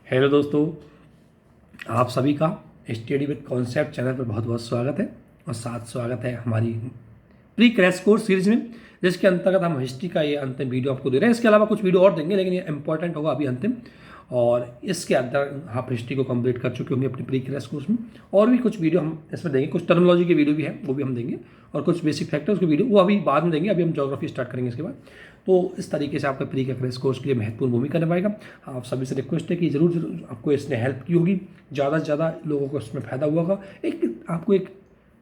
Hello दोस्तों, आप सभी का स्टडी विद कॉन्सेप्ट चैनल पर बहुत बहुत स्वागत है। और साथ स्वागत है हमारी प्री क्रैश कोर्स सीरीज में, जिसके अंतर्गत हम हिस्ट्री का ये अंतिम वीडियो आपको दे रहे हैं। इसके अलावा कुछ वीडियो और देंगे, लेकिन ये इंपॉर्टेंट होगा अभी अंतिम। और इसके अंदर आप हिस्ट्री को कंप्लीट कर चुके होंगे अपनी प्री क्रैश कोर्स में। और भी कुछ वीडियो हम इसमें देंगे, कुछ टर्मिनोलॉजी के वीडियो भी हैं, वो भी हम देंगे। और कुछ बेसिक फैक्टर्स के वीडियो वो अभी बाद में देंगे। अभी हम ज्योग्राफी स्टार्ट करेंगे इसके बाद। तो इस तरीके से आपका प्री क्रैश कोर्स के लिए महत्वपूर्ण भूमिका निभाएगा। आप सभी से रिक्वेस्ट है कि जरूर आपको इसने हेल्प की होगी, ज़्यादा से ज़्यादा लोगों को इसमें फायदा हुआ होगा। आपको एक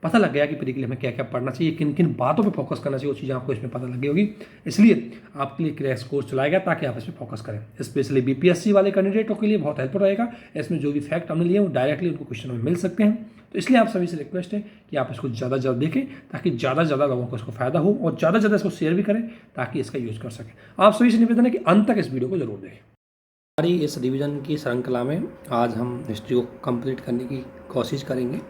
पता लग गया कि प्री के लिए हमें क्या क्या पढ़ना चाहिए, किन किन बातों पे फोकस करना चाहिए, वो चीज़ें आपको इसमें पता लगी होगी। इसलिए आपके लिए क्रैश कोर्स चलाया गया ताकि आप इस पर फोकस करें। स्पेशली बीपीएससी वाले कैंडिडेटों के लिए बहुत हेल्पफुल रहेगा। इसमें जो भी फैक्ट हमने लिए वो डायरेक्टली उनको क्वेश्चन में मिल सकते हैं। तो इसलिए आप सभी से रिक्वेस्ट है कि आप इसको ज़्यादा से ज़्यादा देखें, ताकि ज़्यादा से ज़्यादा लोगों को इसको फायदा हो, और ज़्यादा से ज़्यादा इसको शेयर भी करें ताकि इसका यूज़ कर सकें। आप सभी से निवेदन है कि अंत तक इस वीडियो को जरूर देखें। हमारी इस रिवीजन की श्रृंखला में आज हम हिस्ट्री को कंप्लीट करने की कोशिश करेंगे।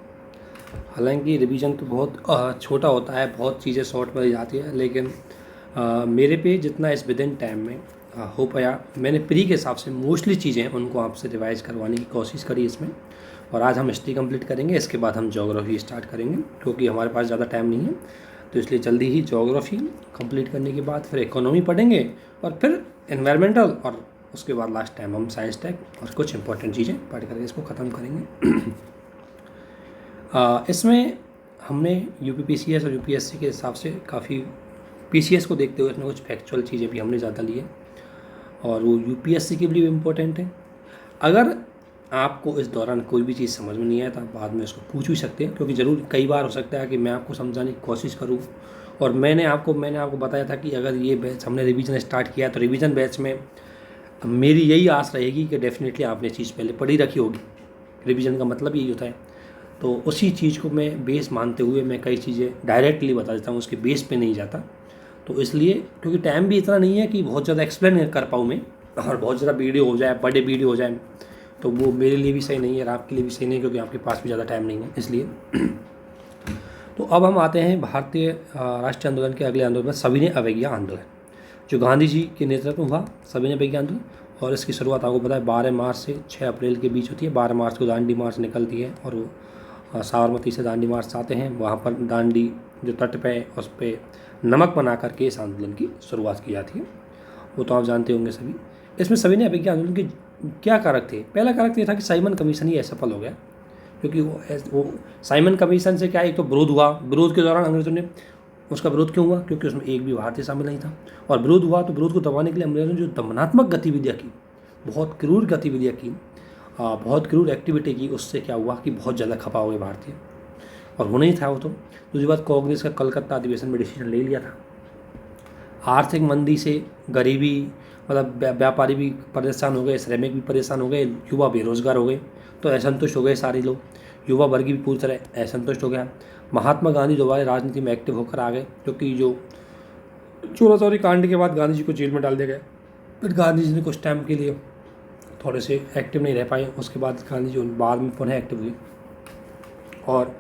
हालांकि रिवीजन तो बहुत छोटा होता है, बहुत चीज़ें शॉर्ट में जाती है, लेकिन मेरे पे जितना इस विद इन टाइम में हो पाया, मैंने प्री के हिसाब से मोस्टली चीज़ें उनको आपसे रिवाइज करवाने की कोशिश करी इसमें। और आज हम हिस्ट्री कंप्लीट करेंगे, इसके बाद हम ज्योग्राफी स्टार्ट करेंगे, क्योंकि हमारे पास ज़्यादा टाइम नहीं है। तो इसलिए जल्दी ही ज्योग्राफी कंप्लीट करने के बाद फिर इकोनॉमी पढ़ेंगे, और फिर एनवायरमेंटल, और उसके बाद लास्ट टाइम हम साइंस टेक और कुछ इंपॉर्टेंट चीज़ें पढ़ कर इसको ख़त्म करेंगे। इसमें हमने यूपीपीसीएस और यूपीएससी के हिसाब से काफ़ी पीसीएस को देखते हुए इसमें कुछ फैक्चुअल चीज़ें भी हमने ज़्यादा ली है, और वो यूपीएससी के लिए भी इम्पोर्टेंट है। अगर आपको इस दौरान कोई भी चीज़ समझ में नहीं आया तो आप बाद में उसको पूछ भी सकते हैं, क्योंकि ज़रूर कई बार हो सकता है कि मैं आपको समझाने की कोशिश करूँ, और मैंने आपको बताया था कि अगर ये बैच हमने रिवीजन स्टार्ट किया तो रिवीजन बैच में मेरी यही आस रहेगी कि डेफिनेटली आपने चीज़ पहले पढ़ी रखी होगी। रिवीजन का मतलब यही होता है। तो उसी चीज़ को मैं बेस मानते हुए मैं कई चीज़ें डायरेक्टली बता देता हूँ, उसके बेस पे नहीं जाता। तो इसलिए क्योंकि टाइम भी इतना नहीं है कि बहुत ज़्यादा एक्सप्लेन कर पाऊँ मैं, और बहुत ज़्यादा वीडियो हो जाए, बड़े वीडियो हो जाए, तो वो मेरे लिए भी सही नहीं है और आपके लिए भी सही नहीं है, क्योंकि आपके पास भी ज़्यादा टाइम नहीं है। इसलिए तो अब हम आते हैं भारतीय राष्ट्रीय आंदोलन के अगले आंदोलन में सविनय अवज्ञा आंदोलन, जो गांधी जी के नेतृत्व में हुआ सविनय अवज्ञा आंदोलन। और इसकी शुरुआत आपको पता है 12 मार्च से 6 अप्रैल के बीच होती है। 12 मार्च को दांडी मार्च निकलती है, और वो साबरमती से दांडी मार्च आते हैं। वहाँ पर दांडी जो तट पे उस पर नमक बना करके इस आंदोलन की शुरुआत की जाती है। वो तो आप जानते होंगे सभी। इसमें सविनय अवज्ञा आंदोलन के क्या कारक थे? पहला कारक ये था कि साइमन कमीशन ही असफल हो गया, क्योंकि वो साइमन कमीशन से क्या, एक तो विरोध हुआ। विरोध के दौरान अंग्रेजों ने, उसका विरोध क्यों हुआ? क्योंकि उसमें एक भी भारतीय शामिल नहीं था। और विरोध हुआ तो विरोध को दबाने के लिए अंग्रेजों ने जो दमनात्मक गतिविधियाँ की, बहुत क्रूर गतिविधियाँ की, बहुत क्रूर एक्टिविटी की, उससे क्या हुआ कि बहुत ज़्यादा खपा हो गए भारतीय, और होना ही था वो। तो दूसरी बात, कांग्रेस का कलकत्ता अधिवेशन में डिसीजन ले लिया था। आर्थिक मंदी से गरीबी, मतलब व्यापारी भी परेशान हो गए, श्रमिक भी परेशान हो गए, युवा बेरोजगार हो गए, तो असंतुष्ट हो गए सारे लोग। युवा वर्ग भी पूरी तरह असंतुष्ट हो गया। महात्मा गांधी दोबारा राजनीति में एक्टिव होकर आ गए, क्योंकि जो चोरी कांड के बाद गांधी जी को जेल में डाल दिया गया। फिर गांधी जी ने कुछ टाइम के लिए थोड़े से एक्टिव नहीं रह पाए, उसके बाद गांधी जी बाद में पुनः एक्टिव हुए। और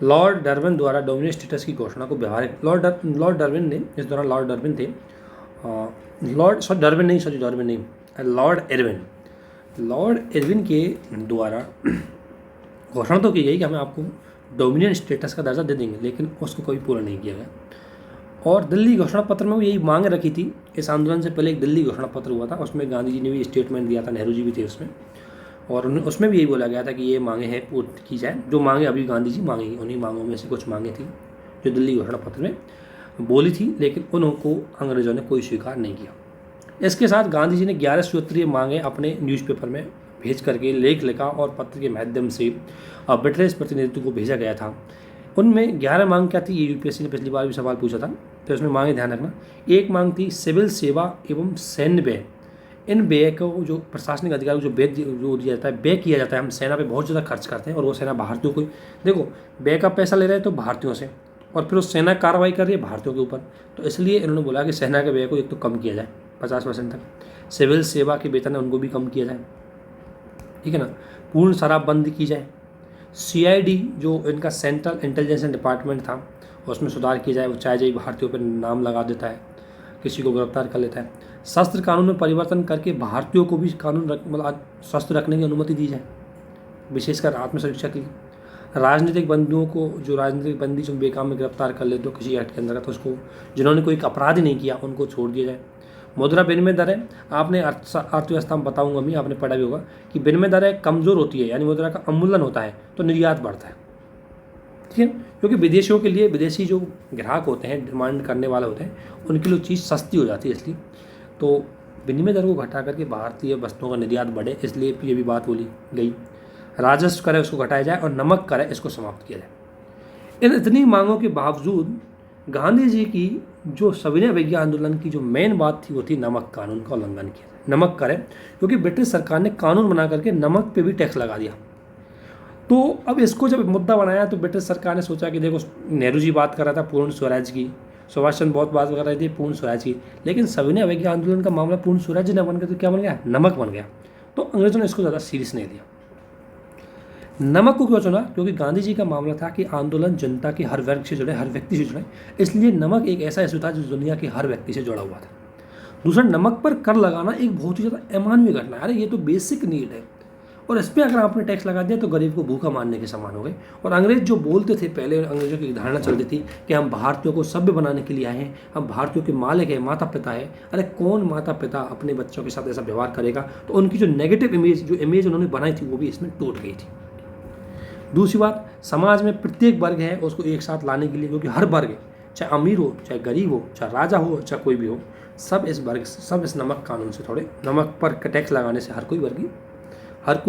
लॉर्ड डार्विन द्वारा डोमिनेट स्टेटस की घोषणा को व्यवहारिक, लॉर्ड डार्विन ने, इस दौरान लॉर्ड डार्विन थे, लॉर्ड इरविन के द्वारा घोषणा तो की गई कि हमें आपको डोमिनियन स्टेटस का दर्जा दे देंगे, लेकिन उसको कभी पूरा नहीं किया गया। और दिल्ली घोषणा पत्र में भी यही मांग रखी थी। इस आंदोलन से पहले एक दिल्ली घोषणा पत्र हुआ था, उसमें गांधी जी ने भी स्टेटमेंट दिया था, नेहरू जी भी थे उसमें, और उसमें भी यही बोला गया था कि ये मांगे हैं पूर्ण की जाए। जो मांगे अभी गांधी जी मांगेंगे, उन्हीं मांगों में से कुछ मांगे थी जो दिल्ली घोषणा पत्र में बोली थी, लेकिन उनको अंग्रेजों ने कोई स्वीकार नहीं किया। इसके साथ गांधी जी ने 11 सूत्रीय मांगे अपने न्यूज़पेपर में भेज करके लेख लिखा, और पत्र के माध्यम से ब्रिटिश प्रतिनिधित्व को भेजा गया था। उनमें 11 मांग क्या थी, ये यूपीएससी ने पिछली बार भी सवाल पूछा था, तो इसमें मांगे ध्यान रखना। एक मांग थी सिविल सेवा एवं सैन्य व्यय। इन व्यय को, जो प्रशासनिक अधिकारी को जो व्यय जो दिया जाता है, व्यय किया जाता है, हम सेना पे बहुत ज़्यादा खर्च करते हैं, और वो सेना भारतीयों को, देखो व्यय का पैसा ले रहे हैं तो भारतीयों से, और फिर उस सेना कार्रवाई कर रही है भारतीयों के ऊपर। तो इसलिए इन्होंने बोला कि सेना के व्यय को एक तो कम किया जाए 50% तक, सिविल सेवा के वेतन है उनको भी कम किया जाए, ठीक है ना, पूर्ण शराबबंदी की जाए, सीआईडी जो इनका सेंट्रल इंटेलिजेंस डिपार्टमेंट था उसमें सुधार किया जाए, वो चाहे जाए भारतीयों पर नाम लगा देता है, किसी को गिरफ्तार कर लेता है। शस्त्र कानून में परिवर्तन करके भारतीयों को भी मतलब शस्त्र रखने की अनुमति दी जाए, विशेषकर आत्मसुरक्षा के लिए। राजनीतिक बंदियों को, जो राजनीतिक बंदी जो बेकाम में गिरफ्तार कर लेते हो किसी एक्ट के अंतर्गत, उसको जिन्होंने कोई अपराध ही नहीं किया उनको छोड़ दिया जाए। मुद्रा विनिमय दर है, आपने अर्थव्यवस्था में बताऊंगा मैं, आपने पढ़ा भी होगा कि विनिमय दर कमज़ोर होती है, यानी मुद्रा का अवमूल्यन होता है तो निर्यात बढ़ता है, ठीक है, क्योंकि विदेशियों के लिए, विदेशी जो ग्राहक होते हैं, डिमांड करने वाले होते हैं, उनके लिए चीज़ सस्ती हो जाती है, इसलिए तो विनिमय दर को घटा करके भारतीय वस्तुओं का निर्यात बढ़े, इसलिए ये भी बात बोली गई। राजस्व कर है उसको घटाया जाए और नमक कर है इसको समाप्त किया जाए। इन इतनी मांगों के बावजूद गांधी जी की जो सविनय अवज्ञा आंदोलन की जो मेन बात थी वो थी नमक कानून का उल्लंघन किया। नमक कर है क्योंकि ब्रिटिश सरकार ने कानून बना करके नमक पे भी टैक्स लगा दिया। तो अब इसको जब मुद्दा बनाया तो ब्रिटिश सरकार ने सोचा कि देखो, नेहरू जी बात कर रहा था पूर्ण स्वराज की, सुभाष चंद्र बहुत बात कर रहे थे पूर्ण स्वराज की, लेकिन सविनय अवज्ञा आंदोलन का मामला पूर्ण स्वराज न बनकर तो क्या बन गया, नमक बन गया। तो अंग्रेजों ने इसको ज़्यादा सीरियस नहीं दिया। नमक को क्यों चुना? क्योंकि गांधी जी का मामला था कि आंदोलन जनता के हर वर्ग से जुड़े, हर व्यक्ति से जुड़े, इसलिए नमक एक ऐसा इशू था जो दुनिया के हर व्यक्ति से जुड़ा हुआ था। दूसरा, नमक पर कर लगाना एक बहुत ही ज़्यादा अमानवीय घटना है। अरे ये तो बेसिक नीड है, और इस पर अगर आपने टैक्स लगा दिया तो गरीब को भूखा मारने के समान हो गए। और अंग्रेज जो बोलते थे, पहले अंग्रेजों की धारणा चलती थी कि हम भारतीयों को सभ्य बनाने के लिए आए हैं, हम भारतीयों के मालिक हैं, माता पिता है। अरे कौन माता पिता अपने बच्चों के साथ ऐसा व्यवहार करेगा? तो उनकी जो नेगेटिव इमेज, जो इमेज उन्होंने बनाई थी, वो भी इसमें टूट गई थी। दूसरी बात, समाज में प्रत्येक वर्ग है उसको एक साथ लाने के लिए, क्योंकि हर वर्ग, चाहे अमीर हो, चाहे गरीब हो, चाहे राजा हो, चाहे कोई भी हो, सब इस नमक कानून से, थोड़े नमक पर टैक्स लगाने से हर कोई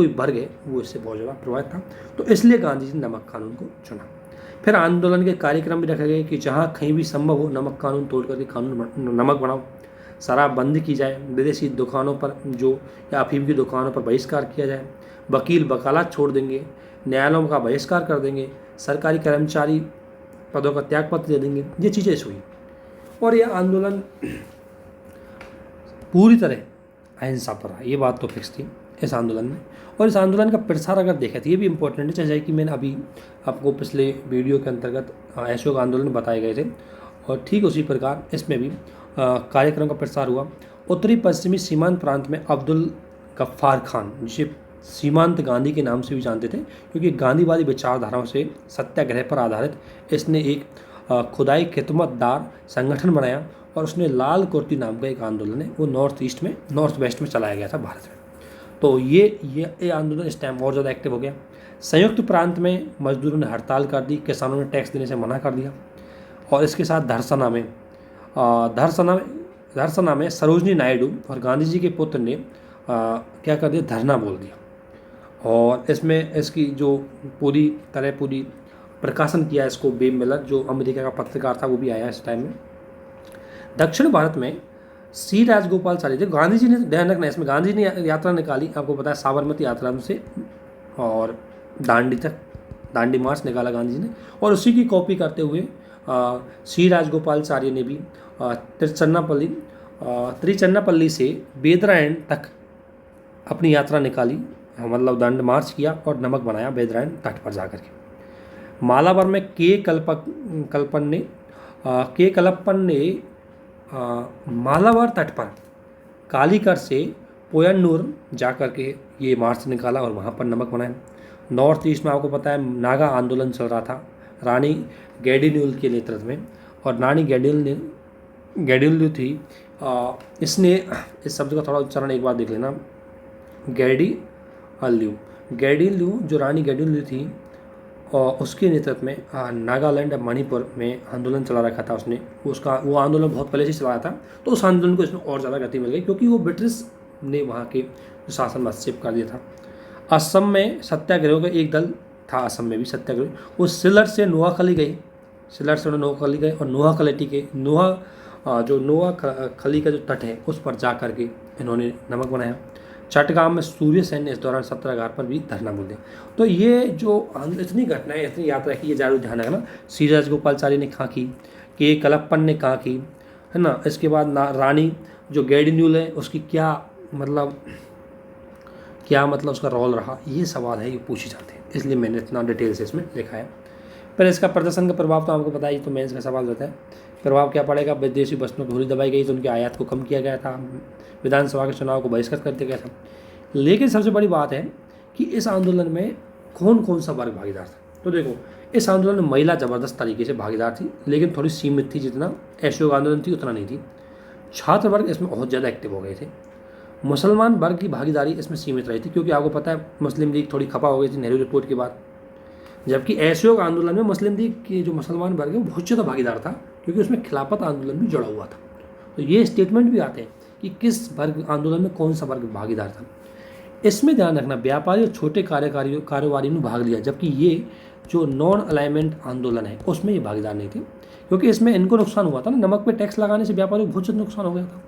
वर्ग है वो इससे बहुत ज़्यादा प्रभावित था। तो इसलिए गांधी जी ने नमक कानून को चुना। फिर आंदोलन के कार्यक्रम भी रखे गए कि जहाँ कहीं भी संभव हो नमक कानून तोड़ करके नमक बनाओ, शराब बंद की जाए, विदेशी दुकानों पर जो या अफीम की दुकानों पर बहिष्कार किया जाए, वकील वकालत छोड़ देंगे, न्यायालयों का बहिष्कार कर देंगे, सरकारी कर्मचारी पदों का त्यागपत्र दे देंगे। ये चीज़ें हुई और यह आंदोलन पूरी तरह अहिंसा पर रहा। ये बात तो फिक्स थी इस आंदोलन में। और इस आंदोलन का प्रसार अगर देखें तो ये भी इम्पोर्टेंट है, जैसे कि मैंने अभी आपको पिछले वीडियो के अंतर्गत अशोक आंदोलन बताए गए थे, और ठीक उसी प्रकार इसमें भी कार्यक्रम का प्रसार हुआ। उत्तरी पश्चिमी सीमांत प्रांत में अब्दुल गफ्फार खान, जिसे सीमांत गांधी के नाम से भी जानते थे क्योंकि गांधीवादी विचारधाराओं से सत्याग्रह पर आधारित इसने एक खुदाई खिदमतदार संगठन बनाया, और उसने लाल कुर्ती नाम का एक आंदोलन है वो नॉर्थ वेस्ट में चलाया गया था भारत में। तो ये आंदोलन इस टाइम और ज़्यादा एक्टिव हो गया। संयुक्त प्रांत में मजदूरों ने हड़ताल कर दी, किसानों ने टैक्स देने से मना कर दिया, और इसके साथ धरसना में सरोजनी नायडू और गांधी जी के पुत्र ने क्या कर दिया, धरना बोल दिया, और इसमें इसकी जो पूरी प्रकाशन किया इसको बेब मिलर, जो अमेरिका का पत्रकार था, वो भी आया इस टाइम में। दक्षिण भारत में सी राजगोपालाचारी थे। गांधी जी ने, ध्यान रखना इसमें, गांधी जी ने यात्रा निकाली, आपको पता है साबरमती यात्रा से और दांडी मार्च निकाला गांधी जी ने, और उसी की कॉपी करते हुए सी राजगोपालाचारी ने भी त्रिचन्नापल्ली से बेदरायण तक अपनी यात्रा निकाली, मतलब दांडी मार्च किया और नमक बनाया बेदरायण तट पर जाकर के। मालाबार में के कलप्पन ने मालाबार तट पर कालीकर से पोयन्नूर जाकर के ये मार्च निकाला और वहाँ पर नमक बनाया। नॉर्थ ईस्ट में आपको पता है नागा आंदोलन चल रहा था रानी गैडिन्यूल के नेतृत्व में, और रानी गैडिन्यूल थी, इसने इस शब्द का थोड़ा उच्चारण एक बार देख लेना, गैडिन्यू जो रानी गैडिन्यू थी, और उसके नेतृत्व में नागालैंड और मणिपुर में आंदोलन चला रखा था उसने। वो आंदोलन बहुत पहले से चलाया था, तो उस आंदोलन को इसमें और ज़्यादा गति मिल गई क्योंकि वो ब्रिटिश ने वहाँ के शासन में हस्तक्षेप कर दिया था। असम में सत्याग्रह का एक दल था, असम में भी सत्याग्रह, वो सिलट से नोआखली गई, और नोआखली का जो तट है उस पर जा करके इन्होंने नमक बनाया। चटगांव में सूर्य सेन ने इस दौरान सत्याग्रह पर भी धरना बोल दिया। तो ये जो इतनी घटनाएं, इतनी यात्रा की, ये जरूर ध्यान रखना। सी राजगोपालाचारी ने कहाँ की, के कलप्पन ने कहाँ की, है ना। इसके बाद रानी जो गैडिन्यूल है उसकी क्या मतलब उसका रोल रहा, ये सवाल है, ये पूछे जाते हैं, इसलिए मैंने इतना डिटेल से इसमें लिखा है। फिर इसका प्रदर्शन का प्रभाव तो आपको पता ही, तो मेंस का सवाल रहता है। प्रभाव क्या पड़ेगा, विदेशी वस्तुओं की धूरी दबाई गई तो उनकी आयात को कम किया गया था, विधानसभा के चुनाव को बहिष्कृत कर दिया गया था। लेकिन सबसे बड़ी बात है कि इस आंदोलन में कौन कौन सा वर्ग भागीदार था। तो देखो, इस आंदोलन में महिला ज़बरदस्त तरीके से भागीदार थी, लेकिन थोड़ी सीमित थी, जितना असहयोग आंदोलन थी उतना नहीं थी। छात्र वर्ग इसमें बहुत ज़्यादा एक्टिव हो गए थे। मुसलमान वर्ग की भागीदारी इसमें सीमित रही थी, क्योंकि आपको पता है मुस्लिम लीग थोड़ी खपा हो गई थी नेहरू रिपोर्ट के बाद। जबकि असहयोग आंदोलन में मुस्लिम लीग के जो मुसलमान वर्ग है वो बहुत ज़्यादा भागीदार था, क्योंकि उसमें खिलाफत आंदोलन भी जुड़ा हुआ था। तो ये स्टेटमेंट भी आते हैं कि किस वर्ग आंदोलन में कौन सा वर्ग भागीदार था। इसमें ध्यान रखना, व्यापारी और छोटे कारोबारी ने भाग लिया, जबकि ये जो नॉन अलाइनमेंट आंदोलन है उसमें ये भागीदार नहीं थे, क्योंकि इसमें इनको नुकसान हुआ था ना, नमक पे टैक्स लगाने से व्यापारियों को बहुत ज़्यादा नुकसान हो गया था।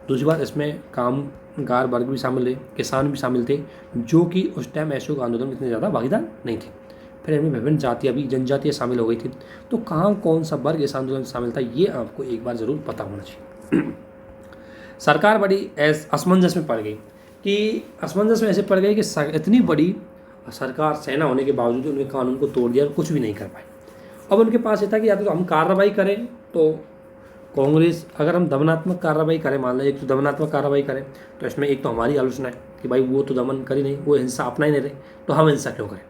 दूसरी बात, इसमें कामगार वर्ग भी शामिल थे, किसान भी शामिल थे, जो कि उस टाइम असहयोग आंदोलन में इतने ज़्यादा भागीदार नहीं थे। फिर इनमें विभिन्न जातियाँ भी, जनजातियाँ शामिल हो गई थी। तो कहाँ कौन सा वर्ग इस आंदोलन में शामिल था, ये आपको एक बार ज़रूर पता होना चाहिए। सरकार बड़ी असमंजस में पड़ गई, कि असमंजस में ऐसे पड़ गई कि इतनी बड़ी सरकार, सेना होने के बावजूद उन्होंने कानून को तोड़ दिया और कुछ भी नहीं कर पाए। अब उनके पास ये था कि या तो हम कार्रवाई करें, तो कांग्रेस, अगर हम दमनात्मक कार्रवाई करें, मान लें एक तो दमनात्मक कार्रवाई करें, तो इसमें एक तो हमारी आलोचना है कि भाई वो तो दमन कर ही नहीं, वो हिंसा अपना ही नहीं रहे, तो हम हिंसा क्यों करें।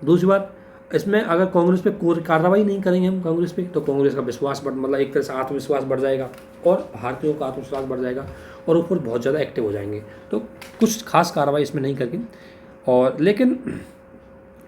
दूसरी बात, इसमें अगर कांग्रेस पे कोई कार्रवाई नहीं करेंगे हम कांग्रेस पे, तो कांग्रेस का विश्वास मतलब एक तरह से आत्मविश्वास बढ़ जाएगा और भारतीयों का आत्मविश्वास बढ़ जाएगा और ऊपर बहुत ज़्यादा एक्टिव हो जाएंगे। तो कुछ खास कार्रवाई इसमें नहीं करके, और लेकिन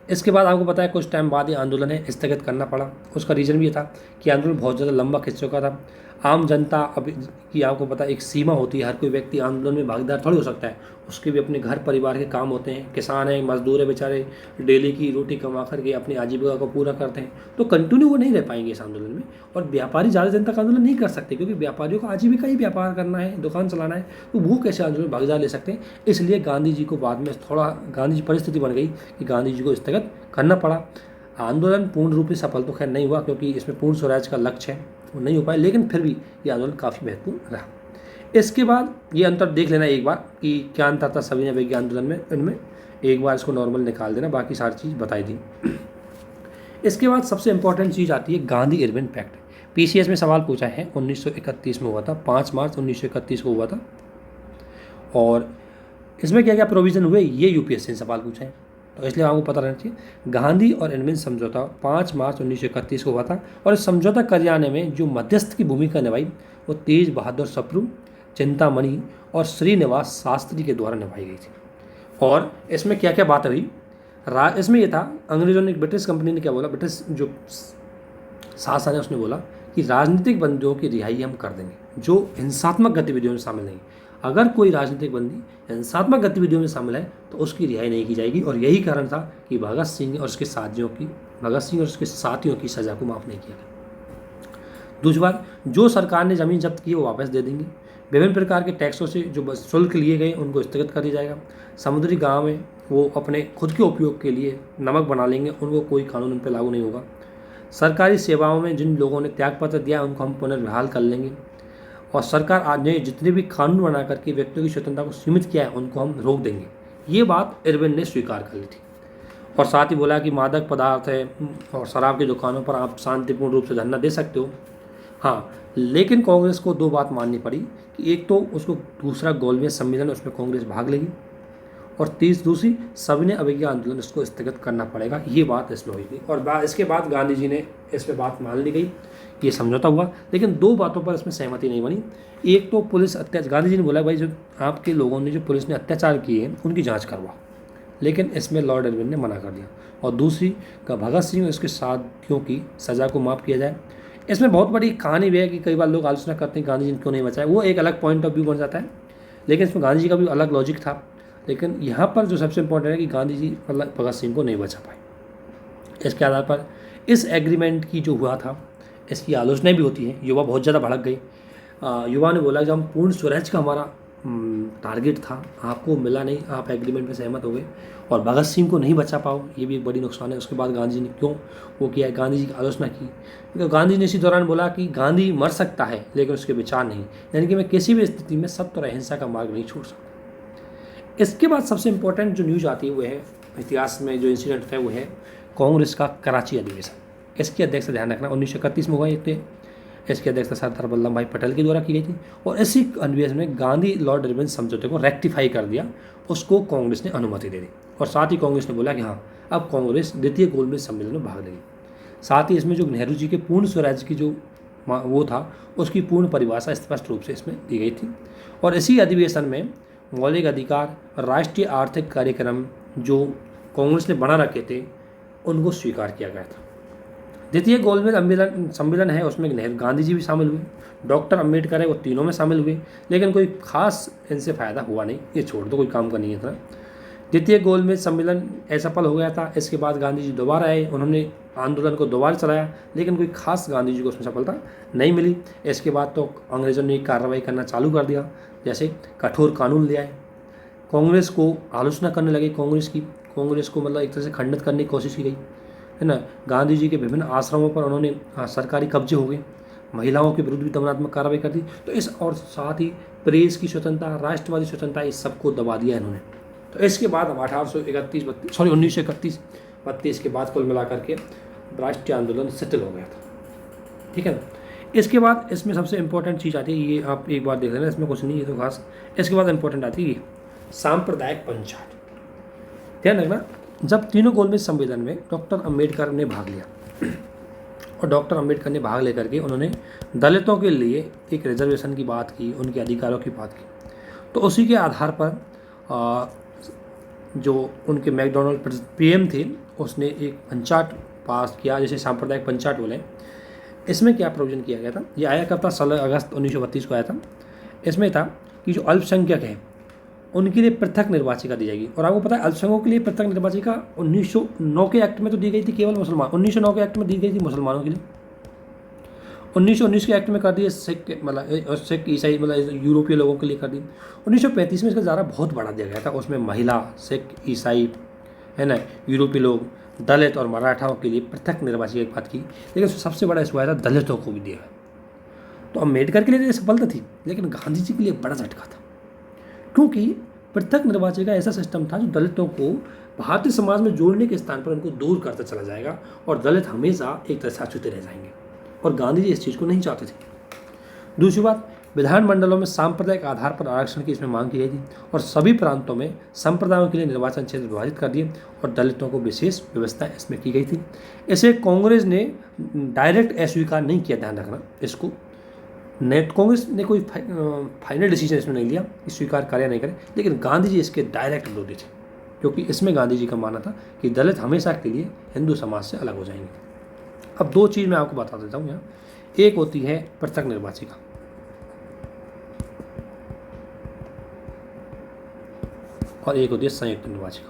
इसके बाद आपको पता है कुछ टाइम बाद ये आंदोलन है स्थगित करना पड़ा। उसका रीज़न भी ये था कि आंदोलन बहुत ज़्यादा लंबा खिंच चुका था। आम जनता अब की आपको पता है एक सीमा होती है, हर कोई व्यक्ति आंदोलन में भागीदार थोड़ी हो सकता है, उसके भी अपने घर परिवार के काम होते हैं। किसान है, मजदूर है, बेचारे डेली की रोटी कमा करके अपनी आजीविका को पूरा करते हैं, तो कंटिन्यू वो नहीं रह पाएंगे इस आंदोलन में। और व्यापारी ज़्यादा दिन तक आंदोलन नहीं कर सकते, क्योंकि व्यापारियों का आजीविका ही व्यापार करना है, दुकान चलाना है, तो वो कैसे आंदोलन में भागीदार ले सकते हैं। इसलिए गांधी जी को बाद में थोड़ा गांधी जी परिस्थिति बन गई कि गांधी जी को स्थगित करना पड़ा। आंदोलन पूर्ण रूप से सफल तो खैर नहीं हुआ, क्योंकि इसमें पूर्ण स्वराज का लक्ष्य है वो नहीं हो पाए, लेकिन फिर भी ये आंदोलन काफ़ी महत्वपूर्ण रहा। इसके बाद ये अंतर देख लेना एक बार कि क्या अंतर था सविनय अवज्ञा आंदोलन में, इनमें एक बार इसको नॉर्मल निकाल देना, बाकी सारी चीज़ बताई दी। इसके बाद सबसे इंपॉर्टेंट चीज़ आती है गांधी इरविन पैक्ट। पीसीएस में सवाल पूछा है, 1931 में हुआ था, 5 मार्च 1931 को हुआ था। और इसमें क्या क्या प्रोविज़न हुए, ये यूपीएससी ने सवाल पूछा है, तो इसलिए आपको पता रहना चाहिए। गांधी और इरविन समझौता 5 मार्च 1931 को हुआ था, और इस समझौता कराने में जो मध्यस्थ की भूमिका निभाई वो तेज बहादुर सप्रू, चिंतामणि और श्रीनिवास शास्त्री के द्वारा निभाई गई थी। और इसमें क्या क्या बात हुई, इसमें यह था, अंग्रेजों ने, ब्रिटिश कंपनी ने क्या बोला, ब्रिटिश जो शासन है उसने बोला कि राजनीतिक बंदियों की रिहाई हम कर देंगे जो हिंसात्मक गतिविधियों में शामिल नहीं। अगर कोई राजनीतिक बंदी हिंसात्मक गतिविधियों में शामिल है तो उसकी रिहाई नहीं की जाएगी। और यही कारण था कि भगत सिंह और उसके साथियों की सज़ा को माफ़ नहीं किया गया। दूसरी बात, जो सरकार ने ज़मीन जब्त की वो वापस दे देंगे। विभिन्न प्रकार के टैक्सों से जो शुल्क लिए गए उनको स्थगित कर दिया जाएगा। समुद्री गांव में वो अपने खुद के उपयोग के लिए नमक बना लेंगे, उनको कोई कानून उन पर लागू नहीं होगा। सरकारी सेवाओं में जिन लोगों ने त्यागपत्र दिया उनको हम पुनर्बहाल कर लेंगे। और सरकार आज ने जितने भी कानून बना करके व्यक्तियों की स्वतंत्रता को सीमित किया है उनको हम रोक देंगे। ये बात इरविन ने स्वीकार कर ली थी। और साथ ही बोला कि मादक पदार्थ है और शराब की दुकानों पर आप शांतिपूर्ण रूप से धरना दे सकते हो, हाँ, लेकिन कांग्रेस को 2 बात माननी पड़ी कि एक तो उसको दूसरा गोलमेज सम्मेलन उसमें कांग्रेस भाग लेगी, और दूसरी सविनय अवज्ञा आंदोलन इसको स्थगित करना पड़ेगा। ये बात इसमें हुई थी। और इसके बाद गांधी जी ने इस पर बात मान ली गई, ये समझौता हुआ। लेकिन 2 बातों पर इसमें सहमति नहीं बनी। एक तो पुलिस अत्याचार, गांधी जी ने बोला भाई जो आपके लोगों ने जो पुलिस ने अत्याचार किए हैं उनकी जांच करवाओ, लेकिन इसमें लॉर्ड इरविन ने मना कर दिया। और दूसरी का भगत सिंह और उसके साथियों की सज़ा को माफ़ किया जाए। इसमें बहुत बड़ी कहानी भी है कि कई बार लोग आलोचना करते हैं गांधी जी ने क्यों नहीं बचाया, वो एक अलग पॉइंट ऑफ व्यू बन जाता है, लेकिन इसमें गांधी जी का भी अलग लॉजिक था। लेकिन यहाँ पर जो सबसे इम्पोर्टेंट है कि गांधी जी मतलब भगत सिंह को नहीं बचा पाए। इसके आधार पर इस एग्रीमेंट की जो हुआ था इसकी आलोचना भी होती है। युवा बहुत ज़्यादा भड़क गई। युवा ने बोला जब हम पूर्ण स्वराज का हमारा टारगेट था, आपको मिला नहीं, आप एग्रीमेंट में सहमत हो गए और भगत सिंह को नहीं बचा पाओ, ये भी एक बड़ी नुकसान है। उसके बाद गांधी जी ने क्यों वो किया है, गांधी जी की आलोचना की। तो गांधी ने इसी दौरान बोला कि गांधी मर सकता है लेकिन उसके विचार नहीं, यानी कि मैं किसी भी स्थिति में सत्य और अहिंसा का मार्ग नहीं छोड़ सकता। इसके बाद सबसे इम्पोर्टेंट जो न्यूज़ आती है वो है, इतिहास में जो इंसिडेंट है वो है कांग्रेस का कराची अधिवेशन। इसकी अध्यक्षता ध्यान रखना 1931 में हुआ ये थे। इसकी अध्यक्षता सरदार वल्लभ भाई पटेल के द्वारा की गई थी और इसी अधिवेशन में गांधी लॉर्ड इरविन समझौते को रेक्टिफाई कर दिया, उसको कांग्रेस ने अनुमति दे दी और साथ ही कांग्रेस ने बोला कि हाँ अब कांग्रेस द्वितीय गोलमेज सम्मेलन में भाग लेगी। साथ ही इसमें जो नेहरू जी के पूर्ण स्वराज्य की जो वो था उसकी पूर्ण परिभाषा स्पष्ट रूप से इसमें दी गई थी और इसी अधिवेशन में मौलिक अधिकार, राष्ट्रीय आर्थिक कार्यक्रम जो कांग्रेस ने बना रखे थे उनको स्वीकार किया गया था। द्वितीय गोलमेज सम्मेलन है उसमें नेहरू गांधी जी भी शामिल हुए, डॉक्टर अंबेडकर है वो तीनों में शामिल हुए, लेकिन कोई खास इनसे फ़ायदा हुआ नहीं, ये छोड़ दो, कोई काम का नहीं था। द्वितीय गोलमेज सम्मेलन असफल हो गया था। इसके बाद गांधी जी दोबारा आए, उन्होंने आंदोलन को दोबारा चलाया, लेकिन कोई खास गांधी जी को उसमें सफलता नहीं मिली। इसके बाद तो अंग्रेज़ों ने कार्रवाई करना चालू कर दिया, जैसे कठोर कानून ले आए, कांग्रेस को आलोचना करने लगे, कांग्रेस को मतलब एक तरह से खंडित करने की कोशिश की गई, है ना। गांधी जी के विभिन्न आश्रमों पर उन्होंने सरकारी कब्जे हो गए, महिलाओं के विरुद्ध भी दमनात्मक कार्रवाई कर दी। तो इस और साथ ही प्रेस की स्वतंत्रता, राष्ट्रवादी स्वतंत्रता, इस सबको दबा दिया इन्होंने। तो इसके बाद अब 1931-32 के बाद कुल मिलाकर के राष्ट्रीय आंदोलन सेटल हो गया था, ठीक है ना। इसके बाद इसमें सबसे इंपॉर्टेंट चीज़ आती है, ये आप एक बार देख लेना, इसमें कुछ नहीं है तो खास। इसके बाद इंपॉर्टेंट आती है सांप्रदायिक पंचायत। ध्यान रखना, जब तीनों गोलमेज सम्मेलन में डॉक्टर अंबेडकर ने भाग लिया और डॉक्टर अंबेडकर ने भाग लेकर के उन्होंने दलितों के लिए एक रिजर्वेशन की बात की, उनके अधिकारों की बात की, तो उसी के आधार पर जो उनके मैकडोनल्ड पीएम थे उसने एक पंचायत पास किया, जैसे सांप्रदायिक पंचायत बोले। इसमें क्या प्रोविजन किया गया था, ये आया कब था, 16 अगस्त 1932 को आया था। इसमें था कि जो अल्पसंख्यक हैं उनके लिए पृथक निर्वाचिका दी जाएगी। और आपको पता है अल्पसंख्यकों के लिए पृथक निर्वाचिका 1909 के एक्ट में तो दी गई थी केवल मुसलमान, 1909 के एक्ट में दी गई थी मुसलमानों के लिए, 1919 के एक्ट में कर दी सिख, मतलब सिख ईसाई, मतलब यूरोपीय लोगों के लिए कर दी। 1935 में इसका ज़्यादा बहुत बढ़ा दिया गया था, उसमें महिला, सिख, ईसाई, है ना, यूरोपीय लोग, दलित और मराठाओं के लिए पृथक निर्वाचिका की बात की। लेकिन सबसे बड़ा इशू आया था दलितों को भी दिया। तो अम्बेडकर के लिए तो सफलता थी, लेकिन गांधी जी के लिए बड़ा झटका था, क्योंकि पृथक निर्वाचिका ऐसा सिस्टम था जो दलितों को भारतीय समाज में जोड़ने के स्थान पर उनको दूर करता चला जाएगा और दलित हमेशा एक तरह से अछूते रह जाएंगे, और गांधी जी इस चीज़ को नहीं चाहते थे। दूसरी बात, विधानमंडलों में सांप्रदायिक आधार पर आरक्षण की इसमें मांग की गई थी और सभी प्रांतों में संप्रदायों के लिए निर्वाचन क्षेत्र विभाजित कर दिए और दलितों को विशेष व्यवस्था इसमें की गई थी। इसे कांग्रेस ने डायरेक्ट अस्वीकार नहीं किया, ध्यान रखना इसको। कांग्रेस ने कोई फाइनल डिसीजन इसमें नहीं लिया कि स्वीकार करे या नहीं करे, लेकिन गांधी जी इसके डायरेक्ट विरोधी थे, क्योंकि इसमें गांधी जी का मानना था कि दलित हमेशा के लिए हिंदू समाज से अलग हो जाएंगे। अब दो चीज़ मैं आपको बता देता हूँ यहाँ, एक होती है पृथक निर्वाचिका और एक होती है संयुक्त निर्वाचिका।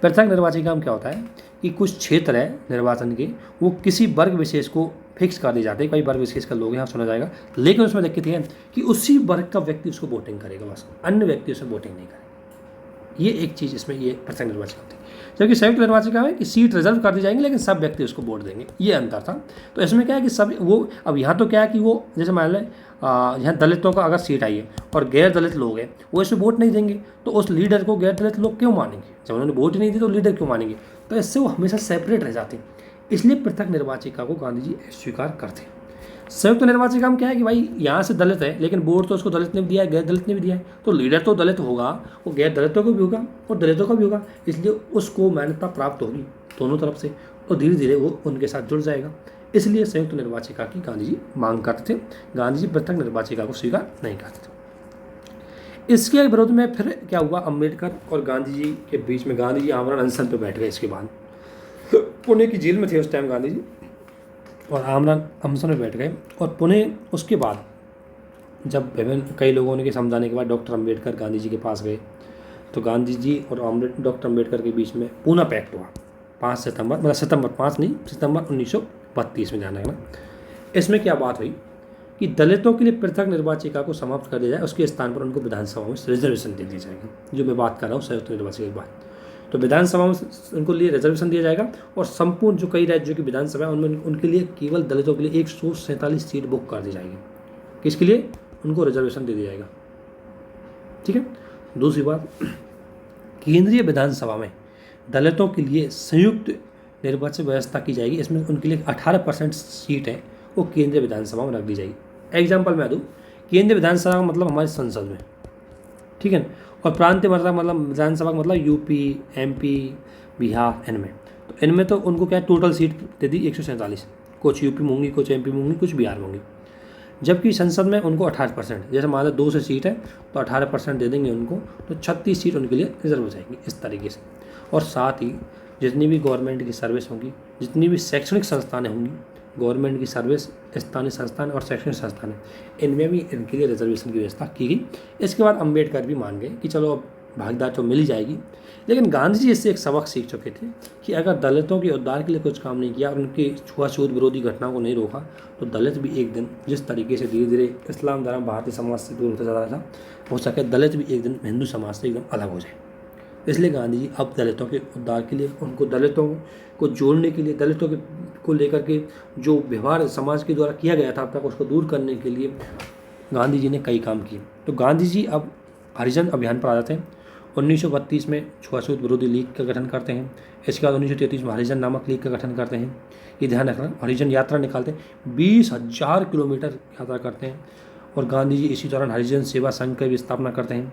पृथक निर्वाचिका में क्या होता है कि कुछ क्षेत्र है निर्वाचन के, वो किसी वर्ग विशेष को फिक्स कर दिए जाते हैं, कई वर्ग विशेष का लोग यहाँ सुना जाएगा, लेकिन उसमें दिक्कत है कि उसी वर्ग का व्यक्ति उसको वोटिंग करेगा, बस अन्य व्यक्ति उसमें वोटिंग नहीं करेगा। ये एक चीज़ इसमें ये पृथक निर्वाचिका होती है। जबकि संयुक्त निर्वाचिका में कि सीट रिजर्व कर दी जाएंगी लेकिन सब व्यक्ति उसको वोट देंगे, ये अंतर था। तो इसमें क्या है कि सब वो, अब यहाँ तो क्या है कि वो जैसे मान लें यहाँ दलितों का अगर सीट आई है और गैर दलित लोग हैं वो इसमें वोट नहीं देंगे, तो उस लीडर को गैर दलित लोग क्यों मानेंगे, जब उन्होंने वोट ही नहीं दी तो लीडर क्यों मानेंगे। तो इससे वो हमेशा सेपरेट रह जाते हैं, इसलिए पृथक निर्वाचिका को गांधी जी स्वीकार करते हैं। संयुक्त निर्वाचिका में क्या है कि भाई यहाँ से दलित है लेकिन वोट तो उसको दलित ने भी दिया है, गैर दलित ने भी दिया है, तो लीडर तो दलित होगा, वो गैर दलितों को भी होगा और दलितों का भी होगा, इसलिए उसको मान्यता प्राप्त होगी दोनों तरफ से और धीरे धीरे वो उनके साथ जुड़ जाएगा। इसलिए संयुक्त निर्वाचिका की गांधी जी मांग करते थे, गांधी जी पृथक निर्वाचिका को स्वीकार नहीं करते थे। इसके विरोध में फिर क्या हुआ, अम्बेडकर और गांधी जी के बीच में गांधी जी आमरण अनशन पर बैठ गए। इसके बाद पुणे की जेल में थे उस टाइम गांधी जी, और आमरण अनशन में बैठ गए। और पुणे उसके बाद जब विभिन्न कई लोगों ने समझाने के बाद डॉक्टर अम्बेडकर गांधी जी के पास गए, तो गांधी जी और डॉक्टर अम्बेडकर के बीच में पूना पैक्ट हुआ 5 सितंबर, मतलब सितंबर 1932 में, ध्यान रखना। इसमें क्या बात हुई कि दलितों के लिए पृथक निर्वाचिका को समाप्त कर दिया जाए, उसके स्थान पर उनको विधानसभा में रिजर्वेशन दे दी जाएगी, जो मैं बात कर रहा हूँ संयुक्त निर्वाचिका की बात। तो विधानसभा में उनको लिए रिजर्वेशन दिया जाएगा और संपूर्ण जो कई राज्यों की विधानसभा है उनमें उनके लिए केवल दलितों के लिए 147 सीट बुक कर दी जाएगी। किसके लिए, उनको रिजर्वेशन दे दिया जाएगा, ठीक है। दूसरी बात, केंद्रीय विधानसभा में दलितों के लिए संयुक्त निर्वाचन व्यवस्था की जाएगी। इसमें उनके लिए 18% सीट है वो केंद्रीय विधानसभा में रख दी जाएगी। एग्जाम्पल मैं दूँ, केंद्रीय विधानसभा का मतलब हमारी संसद में, ठीक है, और प्रांतीय मतलब विधानसभा का मतलब यूपी, एमपी, बिहार, इनमें। तो इनमें तो उनको क्या टोटल सीट दे दी 147, कुछ यूपी में होंगी, कुछ एमपी में होंगी, कुछ बिहार में होंगी। जबकि संसद में उनको 18%, जैसे मान लो 2 से सीट है तो 18% दे देंगे उनको, तो 36 सीट उनके लिए रिजर्व हो जाएंगी इस तरीके से। और साथ ही जितनी भी गवर्नमेंट की सर्विस होंगी, जितनी भी शैक्षणिक संस्थानें होंगी, गवर्नमेंट की सर्विस, स्थानीय संस्थान और शैक्षणिक संस्थान, इनमें भी इनके लिए रिजर्वेशन की व्यवस्था की गई। इसके बाद अम्बेडकर भी मान गए कि चलो अब भागीदार तो मिल ही जाएगी। लेकिन गांधी जी इससे एक सबक सीख चुके थे कि अगर दलितों के उद्धार के लिए कुछ काम नहीं किया और उनकी छुआछूत विरोधी घटनाओं को नहीं रोका तो दलित भी एक दिन, जिस तरीके से धीरे धीरे इस्लाम धर्म भारतीय समाज से दूर होता जा रहा था, हो सके दलित भी एक दिन हिंदू समाज से एकदम अलग हो जाए। इसलिए गांधी जी अब दलितों के उद्धार के लिए, उनको दलितों को जोड़ने के लिए, दलितों के को लेकर के जो व्यवहार समाज के द्वारा किया गया था अब तक, उसको दूर करने के लिए गांधी जी ने कई काम किए। तो गांधी जी अब हरिजन अभियान पर आ जाते हैं। 1932 में छुआछूत विरोधी लीग का गठन करते हैं। इसके बाद 1933 में हरिजन नामक लीग का गठन करते हैं। ये ध्यान रखना, हरिजन यात्रा निकालते हैं, 20,000 किलोमीटर यात्रा करते हैं। और गांधी जी इसी दौरान हरिजन सेवा संघ की भी स्थापना करते हैं।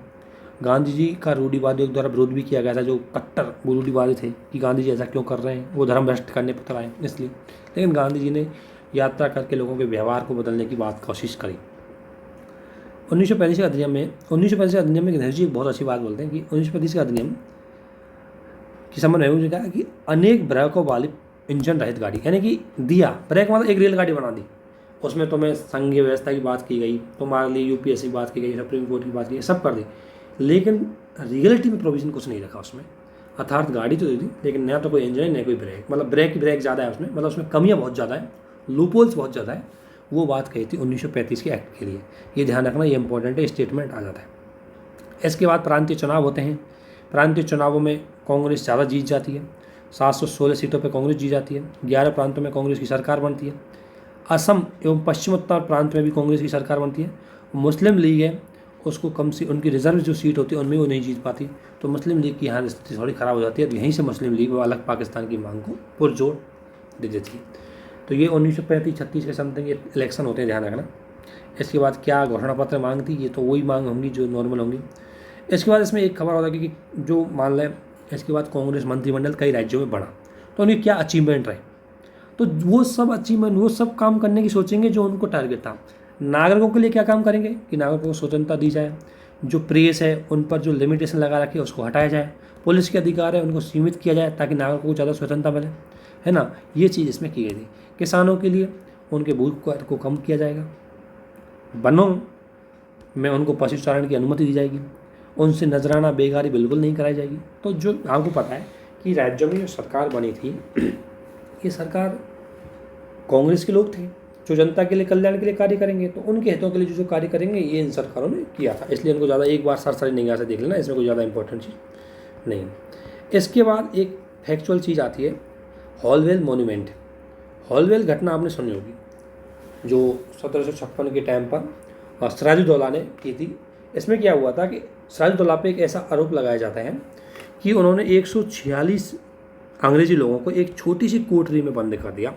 गांधी जी का रूढ़िवादियों के द्वारा विरोध भी किया गया था, जो कट्टर रूढ़िवादी थे कि गांधी जी ऐसा क्यों कर रहे हैं, वो धर्म भ्रष्ट करने पर आए इसलिए। लेकिन गांधी जी ने यात्रा करके लोगों के व्यवहार को बदलने की कोशिश करी। 1935 के अधिनियम में नेहरू जी बहुत अच्छी बात बोलते हैं कि 1935 के अधिनियम के संबंध में मुझे कहा कि अनेक ब्रेकों वाली इंजन रहित गाड़ी, यानी कि दिया ब्रेक मतलब एक रेलगाड़ी बना दी, उसमें तुम्हें संघीय व्यवस्था की बात की गई, तुम्हारे लिए यूपीएससी की बात की गई, सुप्रीम कोर्ट की बात की गई, सब कर दी, लेकिन रियलिटी में प्रोविजन कुछ नहीं रखा उसमें। अर्थात गाड़ी तो दे दी लेकिन नया तो कोई इंजन है, नया कोई ब्रेक, मतलब ब्रेक ज़्यादा है उसमें, मतलब उसमें कमियाँ बहुत ज़्यादा है, लूपहोल्स बहुत ज़्यादा है। वो बात कही थी 1935 के एक्ट के लिए। ये ध्यान रखना, ये इंपॉर्टेंट है, स्टेटमेंट आ जाता है। इसके बाद प्रांतीय चुनाव होते हैं। प्रांतीय चुनावों में कांग्रेस ज़्यादा जीत जाती है, 716 सीटों पर कांग्रेस जीत जाती है, 11 प्रांतों में कांग्रेस की सरकार बनती है। असम एवं पश्चिमोत्तर प्रांत में भी कांग्रेस की सरकार बनती है। मुस्लिम लीग है, उसको कम से उनकी रिजर्व जो सीट होती है उनमें वो नहीं जीत पाती, तो मुस्लिम लीग की यहाँ स्थिति थोड़ी ख़राब हो जाती है। तो यहीं से मुस्लिम लीग वो अलग पाकिस्तान की मांग को पुरजोर दे देती है। तो ये 1935-36 के समथिंग ये इलेक्शन होते हैं, ध्यान रखना। इसके बाद क्या घोषणा पत्र मांग थी, ये तो वही मांग होंगी जो नॉर्मल होंगी। इसके बाद इसमें एक खबर होता है कि जो मान लें इसके बाद कांग्रेस मंत्रिमंडल कई राज्यों में बढ़ा, तो उनकी क्या अचीवमेंट रहे, तो वो सब अचीवमेंट, वो सब काम करने की सोचेंगे जो उनको टारगेट था। नागरिकों के लिए क्या काम करेंगे कि नागरिकों को स्वतंत्रता दी जाए, जो प्रेस है उन पर जो लिमिटेशन लगा रखी है उसको हटाया जाए, पुलिस के अधिकार है उनको सीमित किया जाए ताकि नागरिकों को ज़्यादा स्वतंत्रता मिले, है ना। ये चीज़ इसमें की गई थी। किसानों के लिए उनके भूख को कम किया जाएगा, वनों में उनको पशुचारण की अनुमति दी जाएगी, उनसे नजराना बेगारी बिल्कुल नहीं कराई जाएगी। तो जो आपको पता है कि राज्यों में जो सरकार बनी थी ये सरकार कांग्रेस के लोग थे जो जनता के लिए, कल्याण के लिए कार्य करेंगे, तो उनके हितों के लिए जो कार्य करेंगे ये इन सरकारों ने किया था। इसलिए इनको ज़्यादा एक बार सरसरी निगाह से देख लेना, इसमें कोई ज़्यादा इंपॉर्टेंट चीज़ नहीं। इसके बाद एक फैक्चुअल चीज़ आती है, हॉलवेल मोन्यूमेंट। हॉलवेल घटना आपने सुनी होगी, जो 1756 के टाइम पर सिराजुद्दौला ने की थी। इसमें क्या हुआ था कि सिराजुद्दौला पे एक ऐसा आरोप लगाया जाता है कि उन्होंने 146 अंग्रेजी लोगों को एक छोटी सी कोठरी में बंद कर दिया,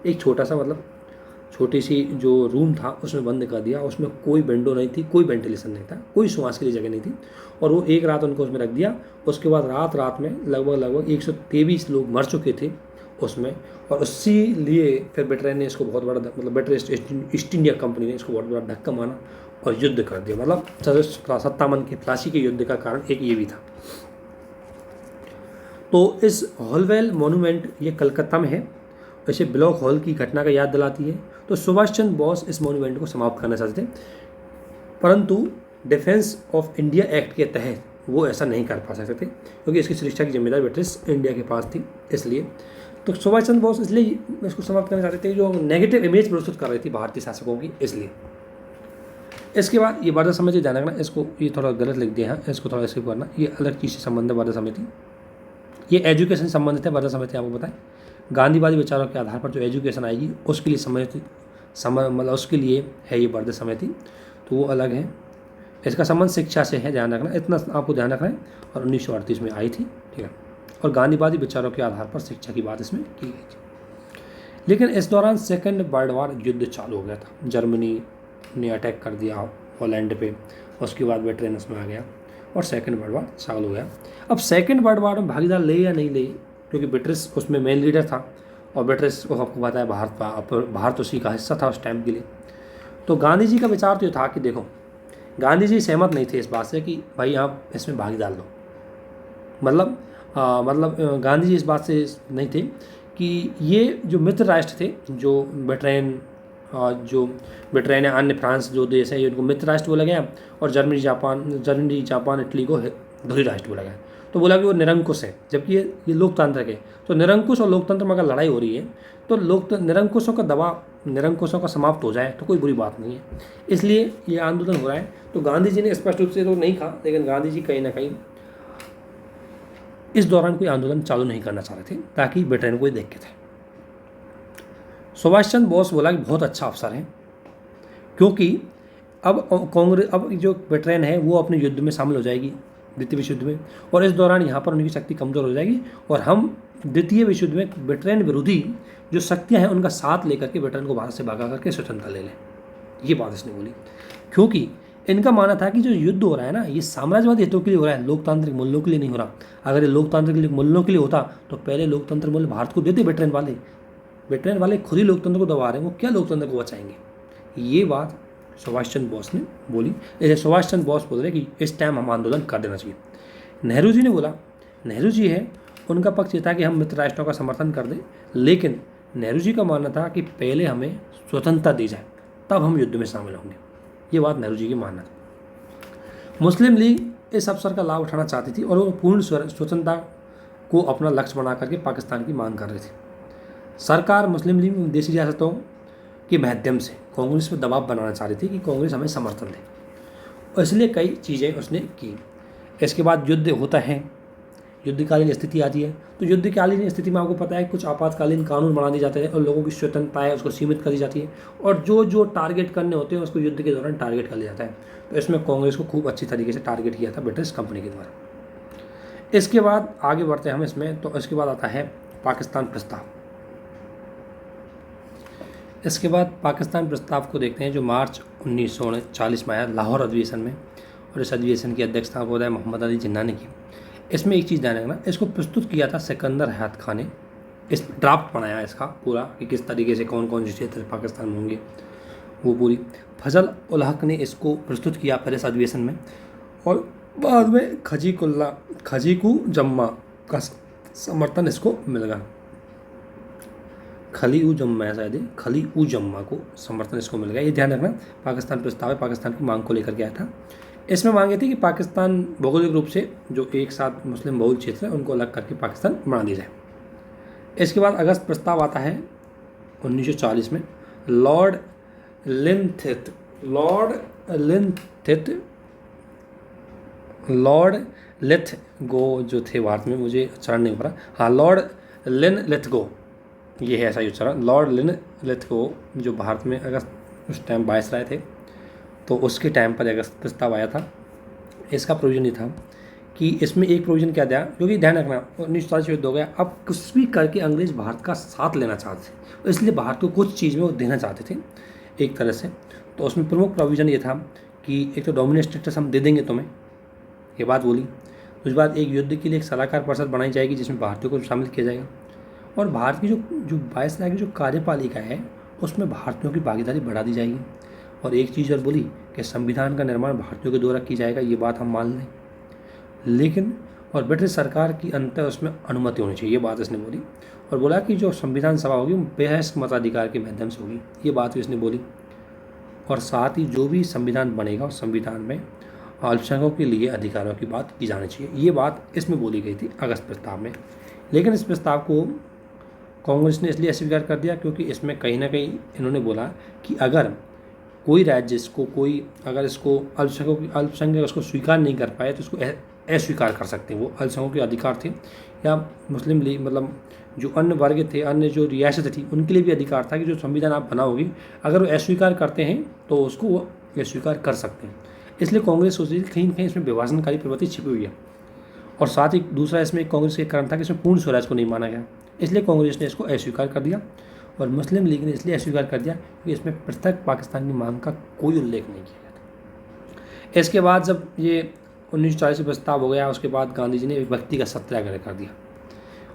एक छोटा सा मतलब छोटी सी जो रूम था उसमें बंद कर दिया। उसमें कोई विंडो नहीं थी, कोई वेंटिलेशन नहीं था, कोई श्वास के लिए जगह नहीं थी, और वो एक रात उनको उसमें रख दिया। उसके बाद रात में लगभग 123 लोग मर चुके थे उसमें, और उसी लिए फिर ब्रिटेन ने इसको बहुत बड़ा, मतलब ब्रिटिश ईस्ट इंडिया कंपनी ने इसको बहुत बड़ा धक्का मारा और युद्ध कर दिया। मतलब 1757 के प्लासी के युद्ध का कारण एक ये भी था। तो इस हॉलवेल मोन्यूमेंट ये कलकत्ता में है, इसे ब्लॉक हॉल की घटना का याद दिलाती है। तो सुभाष चंद्र बोस इस मोन्यूमेंट को समाप्त करना चाहते थे, परंतु डिफेंस ऑफ इंडिया एक्ट के तहत वो ऐसा नहीं कर पा सकते थे क्योंकि इसकी सुरक्षा की जिम्मेदारी ब्रिटिश इंडिया के पास थी। इसलिए तो सुभाष चंद्र बोस इसलिए इसको समाप्त करना चाहते थे, जो नेगेटिव इमेज प्रस्तुत कर रही थी भारतीय शासकों की, इसलिए। इसके बाद ये वर्धा समिति ध्यान रखना, इसको ये थोड़ा गलत लिख दिया है, इसको थोड़ा स्किप करना, ये अलग चीज़ से संबंध है वर्धा समिति। ये एजुकेशन संबंधित है वर्धा समिति, आपको बताएं गांधीवादी विचारों के आधार पर जो एजुकेशन आएगी उसके लिए मतलब उसके लिए है ये वर्धा समिति, तो वो अलग है। इसका संबंध शिक्षा से है, ध्यान रखना, इतना आपको ध्यान रखना है। और 1938 में आई थी, ठीक है। और गांधीवादी विचारों के आधार पर शिक्षा की बात इसमें की गई थी। लेकिन इस दौरान सेकेंड वर्ल्ड वार युद्ध चालू हो गया था। जर्मनी ने अटैक कर दिया पोलैंड पे, उसके बाद ब्रिटेन उसमें आ गया और सेकेंड वर्ल्ड वार चालू हो गया। अब सेकेंड वर्ल्ड वार में भागीदार ले या नहीं ले, क्योंकि ब्रिटिश उसमें मेन लीडर था और ब्रिटिश को आपको पता है भारत उसी का हिस्सा था उस टाइम के लिए। तो गांधी जी का विचार तो ये था कि देखो, गांधी जी सहमत नहीं थे इस बात से कि भाई आप इसमें भागीदार लो। मतलब गांधी जी इस बात से नहीं थे कि ये जो मित्र राष्ट्र थे, जो ब्रिटेन या अन्य फ्रांस जो देश है, इनको मित्र राष्ट्र बोला गया और जर्मनी जापान इटली को धुरी राष्ट्र बोला गया। तो बोला कि वो निरंकुश है, जबकि ये लोकतांत्रिक है। तो निरंकुश और लोकतंत्र में अगर लड़ाई हो रही है तो निरंकुशों का समाप्त हो जाए तो कोई बुरी बात नहीं है। इसलिए ये आंदोलन हो रहा है। तो गांधी जी ने स्पष्ट रूप से तो नहीं कहा, लेकिन गांधी जी कहीं ना कहीं इस दौरान कोई आंदोलन चालू नहीं करना चाह रहे थे ताकि ब्रिटेन को देख के थे। सुभाष चंद्र बोस बोला कि बहुत अच्छा अवसर है, क्योंकि अब जो ब्रिटेन है वो अपने युद्ध में शामिल हो जाएगी, द्वितीय विश्व युद्ध में, और इस दौरान यहाँ पर उनकी शक्ति कमज़ोर हो जाएगी और हम द्वितीय विश्व युद्ध में ब्रिटेन विरोधी जो शक्तियाँ हैं उनका साथ लेकर के ब्रिटेन को भारत से भगा करके स्वतंत्रता ले लें। ये बात इसने बोली, क्योंकि इनका मानना था कि जो युद्ध हो रहा है ना, ये साम्राज्यवादी हितों के लिए हो रहा है, लोकतांत्रिक मूल्यों के लिए नहीं हो रहा। अगर ये लोकतांत्रिक मूल्यों के लिए होता तो पहले लोकतंत्र मूल्य भारत को देते ब्रिटेन वाले खुद ही लोकतंत्र को दबा रहे हैं, वो क्या लोकतंत्र को बचाएंगे। ये बात सुभाष चंद्र बोस ने बोली। जैसे सुभाष चंद्र बोस बोल रहे कि इस टाइम हम आंदोलन कर देना चाहिए। नेहरू जी ने बोला, नेहरू जी है उनका पक्ष ये था कि हम मित्र राष्ट्रों का समर्थन कर दें, लेकिन नेहरू जी का मानना था कि पहले हमें स्वतंत्रता दी जाए तब हम युद्ध में शामिल होंगे। ये बात नेहरू जी की मानना था। मुस्लिम लीग इस अवसर का लाभ उठाना चाहती थी और वो पूर्ण स्वतंत्रता को अपना लक्ष्य बना करके पाकिस्तान की मांग कर रही थी। सरकार मुस्लिम लीग विदेशी रियासतों के माध्यम से कांग्रेस पर दबाव बनाना चाह रही थी कि कांग्रेस हमें समर्थन दे, और इसलिए कई चीज़ें उसने की। इसके बाद युद्ध होता है, युद्धकालीन स्थिति आती है। तो युद्धकालीन स्थिति में आपको पता है कुछ आपातकालीन कानून बना दिए जाते हैं और लोगों की स्वतंत्रता है उसको सीमित कर दी जाती है, और जो टारगेट करने होते हैं उसको युद्ध के दौरान टारगेट कर लिया जाता है। तो इसमें कांग्रेस को खूब अच्छी तरीके से टारगेट किया था ब्रिटिश कंपनी के द्वारा। इसके बाद आगे बढ़ते हैं हम इसमें। तो इसके बाद आता है पाकिस्तान प्रस्ताव। इसके बाद पाकिस्तान प्रस्ताव को देखते हैं, जो मार्च 1939 में आया लाहौर अधिवेशन में, और इस अधिवेशन की अध्यक्षता महोदय मोहम्मद अली जिन्ना ने की। इसमें एक चीज़ ध्यान रखना, इसको प्रस्तुत किया था सिकंदर हयात खान ने। इस ड्राफ्ट बनाया इसका पूरा कि किस तरीके से कौन कौन से क्षेत्र पाकिस्तान में होंगे, वो पूरी फजल उल हक ने इसको प्रस्तुत किया फिर इस अधिवेशन में, और बाद में खजीकू जम्मा का समर्थन इसको मिल गया। खली उ जम्मा को समर्थन इसको मिल गया। ये ध्यान रखना, पाकिस्तान प्रस्ताव है, पाकिस्तान की मांग को लेकर के आया था। इसमें मांगे थी कि पाकिस्तान भौगोलिक रूप से जो एक साथ मुस्लिम बहुल क्षेत्र है उनको अलग करके पाकिस्तान बना दिया जाए। इसके बाद अगस्त प्रस्ताव आता है 1940 में। लॉर्ड लिथगो जो थे भारत में, मुझे उच्चारण नहीं हो रहा, हाँ, लॉर्ड लिथगो, ये है ऐसा ही उच्चारण, लॉर्ड लिथगो जो भारत में अगस्त उस टाइम वायसराय थे, तो उसके टाइम पर अगस्त प्रस्ताव आया था। इसका प्रोविजन ये था कि इसमें एक प्रोविजन क्या दिया, क्योंकि ध्यान रखना 1940 युद्ध हो गया, अब कुछ भी करके अंग्रेज भारत का साथ लेना चाहते थे, इसलिए भारत को कुछ चीज़ में वो देना चाहते थे एक तरह से। तो उसमें प्रमुख प्रोविजन ये था कि एक तो डोमिनेट स्टेटस हम दे देंगे तुम्हें, ये बात बोली। उसके बाद एक युद्ध के लिए एक सलाहकार परिषद बनाई जाएगी जिसमें भारतीयों को शामिल किया जाएगा, और भारत की जो वायसराय की जो कार्यपालिका है उसमें भारतीयों की भागीदारी बढ़ा दी जाएगी। और एक चीज़ और बोली कि संविधान का निर्माण भारतीयों के द्वारा की जाएगा, ये बात हम मान लें, लेकिन और ब्रिटिश सरकार की अंत उसमें अनुमति होनी चाहिए, ये बात इसने बोली। और बोला कि जो संविधान सभा होगी वो बेहस मताधिकार के माध्यम से होगी, ये बात भी इसने बोली। और साथ ही जो भी संविधान बनेगा उस संविधान में अल्पसंख्यकों के लिए अधिकारों की बात की जानी चाहिए, ये बात इसमें बोली गई थी अगस्त प्रस्ताव में। लेकिन इस प्रस्ताव को कांग्रेस ने इसलिए अस्वीकार कर दिया क्योंकि इसमें कहीं ना कहीं इन्होंने बोला कि अगर कोई राज्य इसको अल्पसंख्यक उसको स्वीकार नहीं कर पाए तो इसको अस्वीकार कर सकते हैं। वो अल्पसंख्यकों के अधिकार थे, या मुस्लिम लीग मतलब जो अन्य वर्ग थे, अन्य जो रियासत थी, उनके लिए भी अधिकार था कि जो संविधान आप बनाओगी अगर वो अस्वीकार करते हैं तो उसको वो अस्वीकार कर सकते हैं। इसलिए कांग्रेस सोच रही थी कहीं ना कहीं इसमें विभाजनकारी प्रवृत्ति छिपी हुई है। और साथ ही दूसरा इसमें कांग्रेस का कारण था कि इसमें पूर्ण स्वराज को नहीं माना गया, इसलिए कांग्रेस ने इसको अस्वीकार कर दिया। और मुस्लिम लीग ने इसलिए अस्वीकार कर दिया कि इसमें पृथक पाकिस्तान की मांग का कोई उल्लेख नहीं किया गया था। इसके बाद जब ये 1940 में प्रस्ताव हो गया, उसके बाद गांधी जी ने एक व्यक्तिगत सत्याग्रह कर दिया।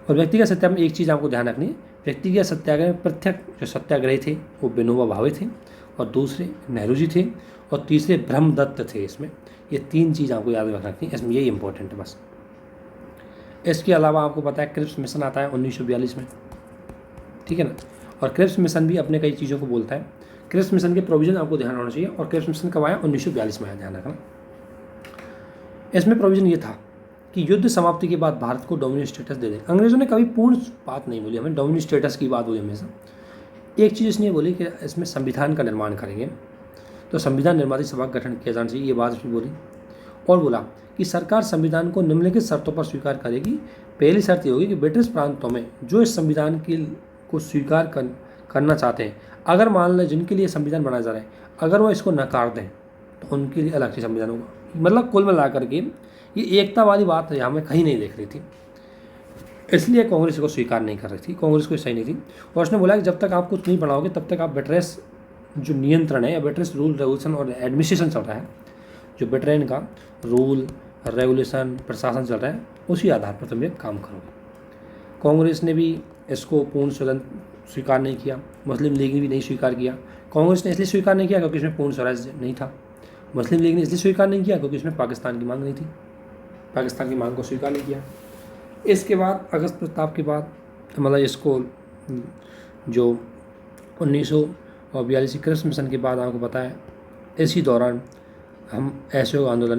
और व्यक्तिगत सत्याग्रह में एक चीज़ आपको ध्यान रखनी है, व्यक्तिगत सत्याग्रह में प्रत्येक जो सत्याग्रही थे वो विनोबा भावे थे, और दूसरे नेहरू जी थे, और तीसरे ब्रह्मदत्त थे। इसमें ये 3 चीज़ आपको याद रखनी है, इसमें यही इंपॉर्टेंट है बस। इसके अलावा आपको पता है क्रिप्स मिशन आता है 1942 में, ठीक है ना। और क्रिप्स मिशन भी अपने कई चीज़ों को बोलता है। क्रिप्स मिशन के प्रोविजन आपको ध्यान होना चाहिए। और क्रिप्स मिशन कब आया? 1942 में आया, ध्यान रखना। इसमें प्रोविजन ये था कि युद्ध समाप्ति के बाद भारत को डोमिनेट स्टेटस दे दें। अंग्रेजों ने कभी पूर्ण बात नहीं बोली, हमें डोमिनेट स्टेटस की बात बोली हमेशा। एक चीज़ इसने बोली कि इसमें संविधान का निर्माण करेंगे, तो संविधान निर्माती सभा का गठन किया जाना चाहिए, ये बात उसने बोली। और बोला कि सरकार संविधान को निम्नलिखित शर्तों पर स्वीकार करेगी। पहली शर्त ये होगी कि ब्रिटिश प्रांतों में जो इस संविधान को स्वीकार करना चाहते हैं, अगर मान लें जिनके लिए संविधान बनाया जा रहा है, अगर वो इसको नकार दें तो उनके लिए अलग से संविधान होगा। मतलब कुल मिला करके ये एकता वाली बात यहाँ में कहीं नहीं देख रही थी, इसलिए कांग्रेस को स्वीकार नहीं कर रही थी, कांग्रेस को सही नहीं थी। और उसने बोला कि जब तक आप कुछ नहीं बनाओगे तब तक आप ब्रिटिश जो नियंत्रण है या ब्रिटिश रूल रेगुलेशन और एडमिनिस्ट्रेशन चल रहा है, जो ब्रिटेन का रूल रेगुलेशन प्रशासन चल रहा है, उसी आधार पर तुम ये काम करोगे। कांग्रेस ने भी इसको पूर्ण स्वतंत्र स्वीकार नहीं किया, मुस्लिम लीग ने भी नहीं स्वीकार किया। कांग्रेस ने इसलिए स्वीकार नहीं किया क्योंकि इसमें पूर्ण स्वराज नहीं था। मुस्लिम लीग ने इसलिए स्वीकार नहीं किया क्योंकि इसमें पाकिस्तान की मांग नहीं थी, पाकिस्तान की मांग को स्वीकार नहीं किया। इसके बाद अगस्त प्रस्ताव के बाद मतलब इसको जो 1942 क्रिप्स मिशन के बाद आपको पता है, इसी दौरान हम असहयोग आंदोलन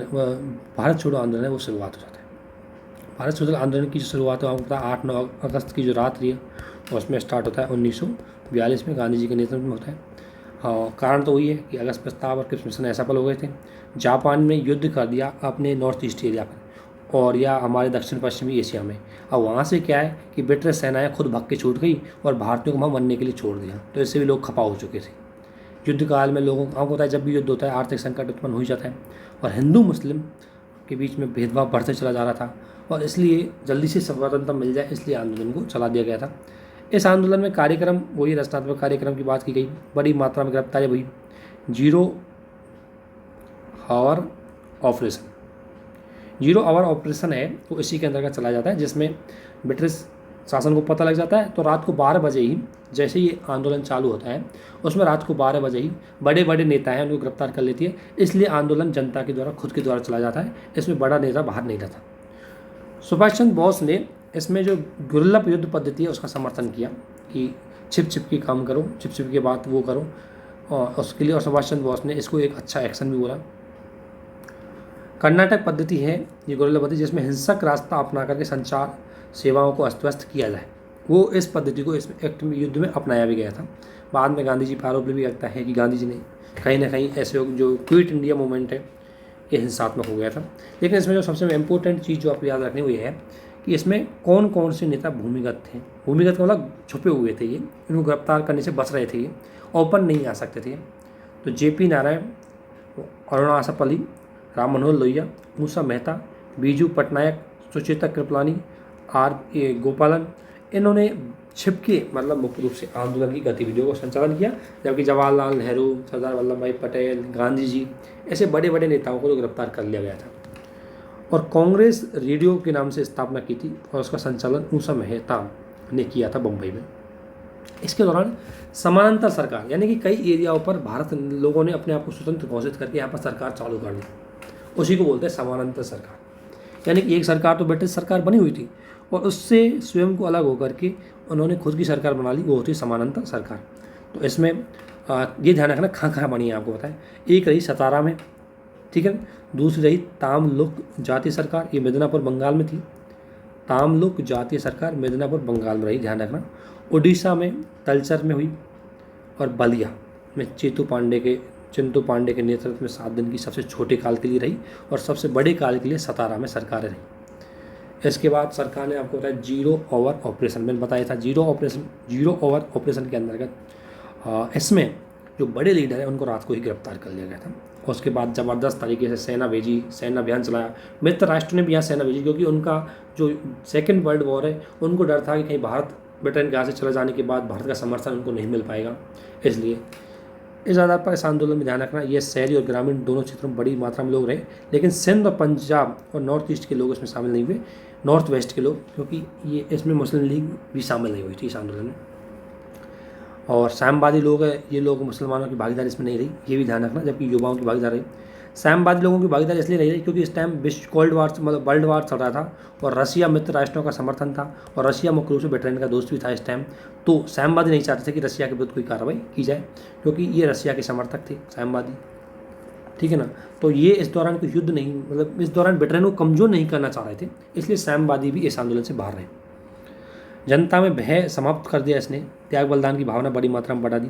भारत छोड़ो आंदोलन है वो शुरुआत हो जाता है। भारत छोड़ो आंदोलन की जो शुरुआत है आपको पता है 8-9 अगस्त की जो रात रही है उसमें स्टार्ट होता है 1942 में, गांधी जी के नेतृत्व में होता है। हाँ, कारण तो वही है कि अगस्त प्रस्ताव और क्रिप्स मिशन असफल हो गए थे। जापान में युद्ध कर दिया अपने नॉर्थ ईस्ट एरिया पर और या हमारे दक्षिण पश्चिमी एशिया में। अब वहाँ से क्या है कि ब्रिटिश सेनाएं खुद भाग के छूट गई और भारतीयों को वहाँ मरने के लिए छोड़ दिया, तो इससे भी लोग खपा हो चुके थे। युद्ध काल में लोगों को होता है, जब भी युद्ध होता है आर्थिक संकट उत्पन्न हो ही जाता है, और हिंदू मुस्लिम के बीच में भेदभाव बढ़ते चला जा रहा था, और इसलिए जल्दी से स्वतंत्रता मिल जाए इसलिए आंदोलन को चला दिया गया था। इस आंदोलन में कार्यक्रम वही रचनात्मक कार्यक्रम की बात की गई, बड़ी मात्रा में गिरफ्तारी हुई। 0 आवर ऑपरेशन, 0 आवर ऑपरेशन है वो इसी के अंतर्गत चला जाता है, जिसमें ब्रिटिश शासन को पता लग जाता है तो रात को 12 बजे ही जैसे ये आंदोलन चालू होता है उसमें रात को 12 बजे ही बड़े बड़े नेता हैं उनको गिरफ्तार कर लेती है। इसलिए आंदोलन जनता के द्वारा खुद के द्वारा चला जाता है, इसमें बड़ा नेता बाहर नहीं रहता। सुभाष चंद्र बोस ने इसमें जो गुरिल्ला युद्ध पद्धति है उसका समर्थन किया कि छिप छिप के काम करो, छिप छिप के बात वो करो, और उसके लिए और सुभाष चंद्र बोस ने इसको एक अच्छा एक्शन भी बोला। कर्नाटक पद्धति है ये गुरिल्ला पद्धति, जिसमें हिंसक रास्ता अपना करके संचार सेवाओं को अस्त व्यस्त किया जाए, वो इस पद्धति को इस एक्ट में युद्ध में अपनाया भी गया था। बाद में गांधी जी पर आरोप भी लगता है कि गांधी जी ने कहीं ना कहीं ऐसे जो क्विट इंडिया मूवमेंट है ये हिंसात्मक हो गया था। लेकिन इसमें जो सबसे इम्पोर्टेंट चीज़ जो आपको याद रखनी वो ये है कि इसमें कौन कौन से नेता भूमिगत थे। भूमिगत का मतलब छुपे हुए थे, ये इनको गिरफ्तार करने से बच रहे थे, ये ओपन नहीं आ सकते थे। तो JP नारायण, अरुणा आसफ अली, राम मनोहर लोहिया, मूसा मेहता, बीजू पटनायक, सुचेता कृपलानी, R.A. गोपालन, इन्होंने छिपके मतलब मुख्य रूप से आंदोलन की गतिविधियों को संचालन किया, जबकि जवाहरलाल नेहरू, सरदार वल्लभ भाई पटेल, गांधी जी ऐसे बड़े बड़े नेताओं को तो गिरफ्तार कर लिया गया था। और कांग्रेस रेडियो के नाम से स्थापना की थी और उसका संचालन मूसा मेहता ने किया था बम्बई में। इसके दौरान समानांतर सरकार यानी कि कई एरियाओं पर भारत लोगों ने अपने आप को स्वतंत्र घोषित करके यहाँ पर सरकार चालू कर दी, उसी को बोलते हैं समानांतर सरकार। यानी कि एक सरकार तो ब्रिटिश सरकार बनी हुई थी और उससे स्वयं को अलग होकर के उन्होंने खुद की सरकार बना ली, वो होती है समानांतर सरकार। तो इसमें ये ध्यान रखना कहाँ बनी है आपको बताएं। एक रही सतारा में, ठीक है, दूसरी रही तामलुक जातीय सरकार, ये मिदनापुर बंगाल में थी। तामलुक जातीय सरकार मिदनापुर बंगाल में रही, ध्यान रखना। उड़ीसा में तलचर में हुई और बलिया में चिंतु पांडे के नेतृत्व में 7 दिन की सबसे छोटे काल के लिए रही और सबसे बड़े काल के लिए सतारा में सरकारें रही। इसके बाद सरकार ने आपको बताया 0 आवर ऑपरेशन, मैंने बताया था 0 आवर ऑपरेशन के अंतर्गत इसमें जो बड़े लीडर हैं उनको रात को ही गिरफ्तार कर लिया गया था। और उसके बाद ज़बरदस्त तरीके से सेना भेजी, सेना अभियान चलाया। मित्र राष्ट्र ने भी यहाँ सेना भेजी, क्योंकि उनका जो सेकेंड वर्ल्ड वॉर है उनको डर था कि कहीं भारत ब्रिटेन के यहाँ से चले जाने के बाद भारत का समर्थन उनको नहीं मिल पाएगा। इसलिए इस आधार पर इस आंदोलन में ध्यान रखना, ये शहरी और ग्रामीण दोनों क्षेत्रों में बड़ी मात्रा में लोग रहे, लेकिन सिंध और पंजाब और नॉर्थ ईस्ट के लोग इसमें शामिल नहीं हुए, नॉर्थ वेस्ट के लोग, क्योंकि ये इसमें मुस्लिम लीग भी शामिल नहीं हुई थी इस आंदोलन में। और साम्यवादी लोग हैं, ये लोग मुसलमानों की भागीदारी इसमें नहीं रही, ये भी ध्यान रखना, जबकि युवाओं की भागीदारी। साम्यवादी लोगों की भागीदारी इसलिए नहीं रही क्योंकि इस टाइम विश्व कोल्ड वार मतलब वर्ल्ड वार चल रहा था और रशिया मित्र राष्ट्रों का समर्थन था, और रशिया मुख्य रूप से ब्रिटेन का दोस्त भी था इस टाइम। तो साम्यवादी नहीं चाहते थे कि रशिया के विरुद्ध कोई कार्रवाई की जाए, क्योंकि ये रशिया के समर्थक थे साम्यवादी, ठीक है ना। तो ये इस दौरान कोई युद्ध नहीं, मतलब इस दौरान ब्रिटेन को कमज़ोर नहीं करना चाह रहे थे, इसलिए साम्यवादी भी इस आंदोलन से बाहर रहे। जनता में भय समाप्त कर दिया इसने, त्याग बलिदान की भावना बड़ी मात्रा में बढ़ा दी,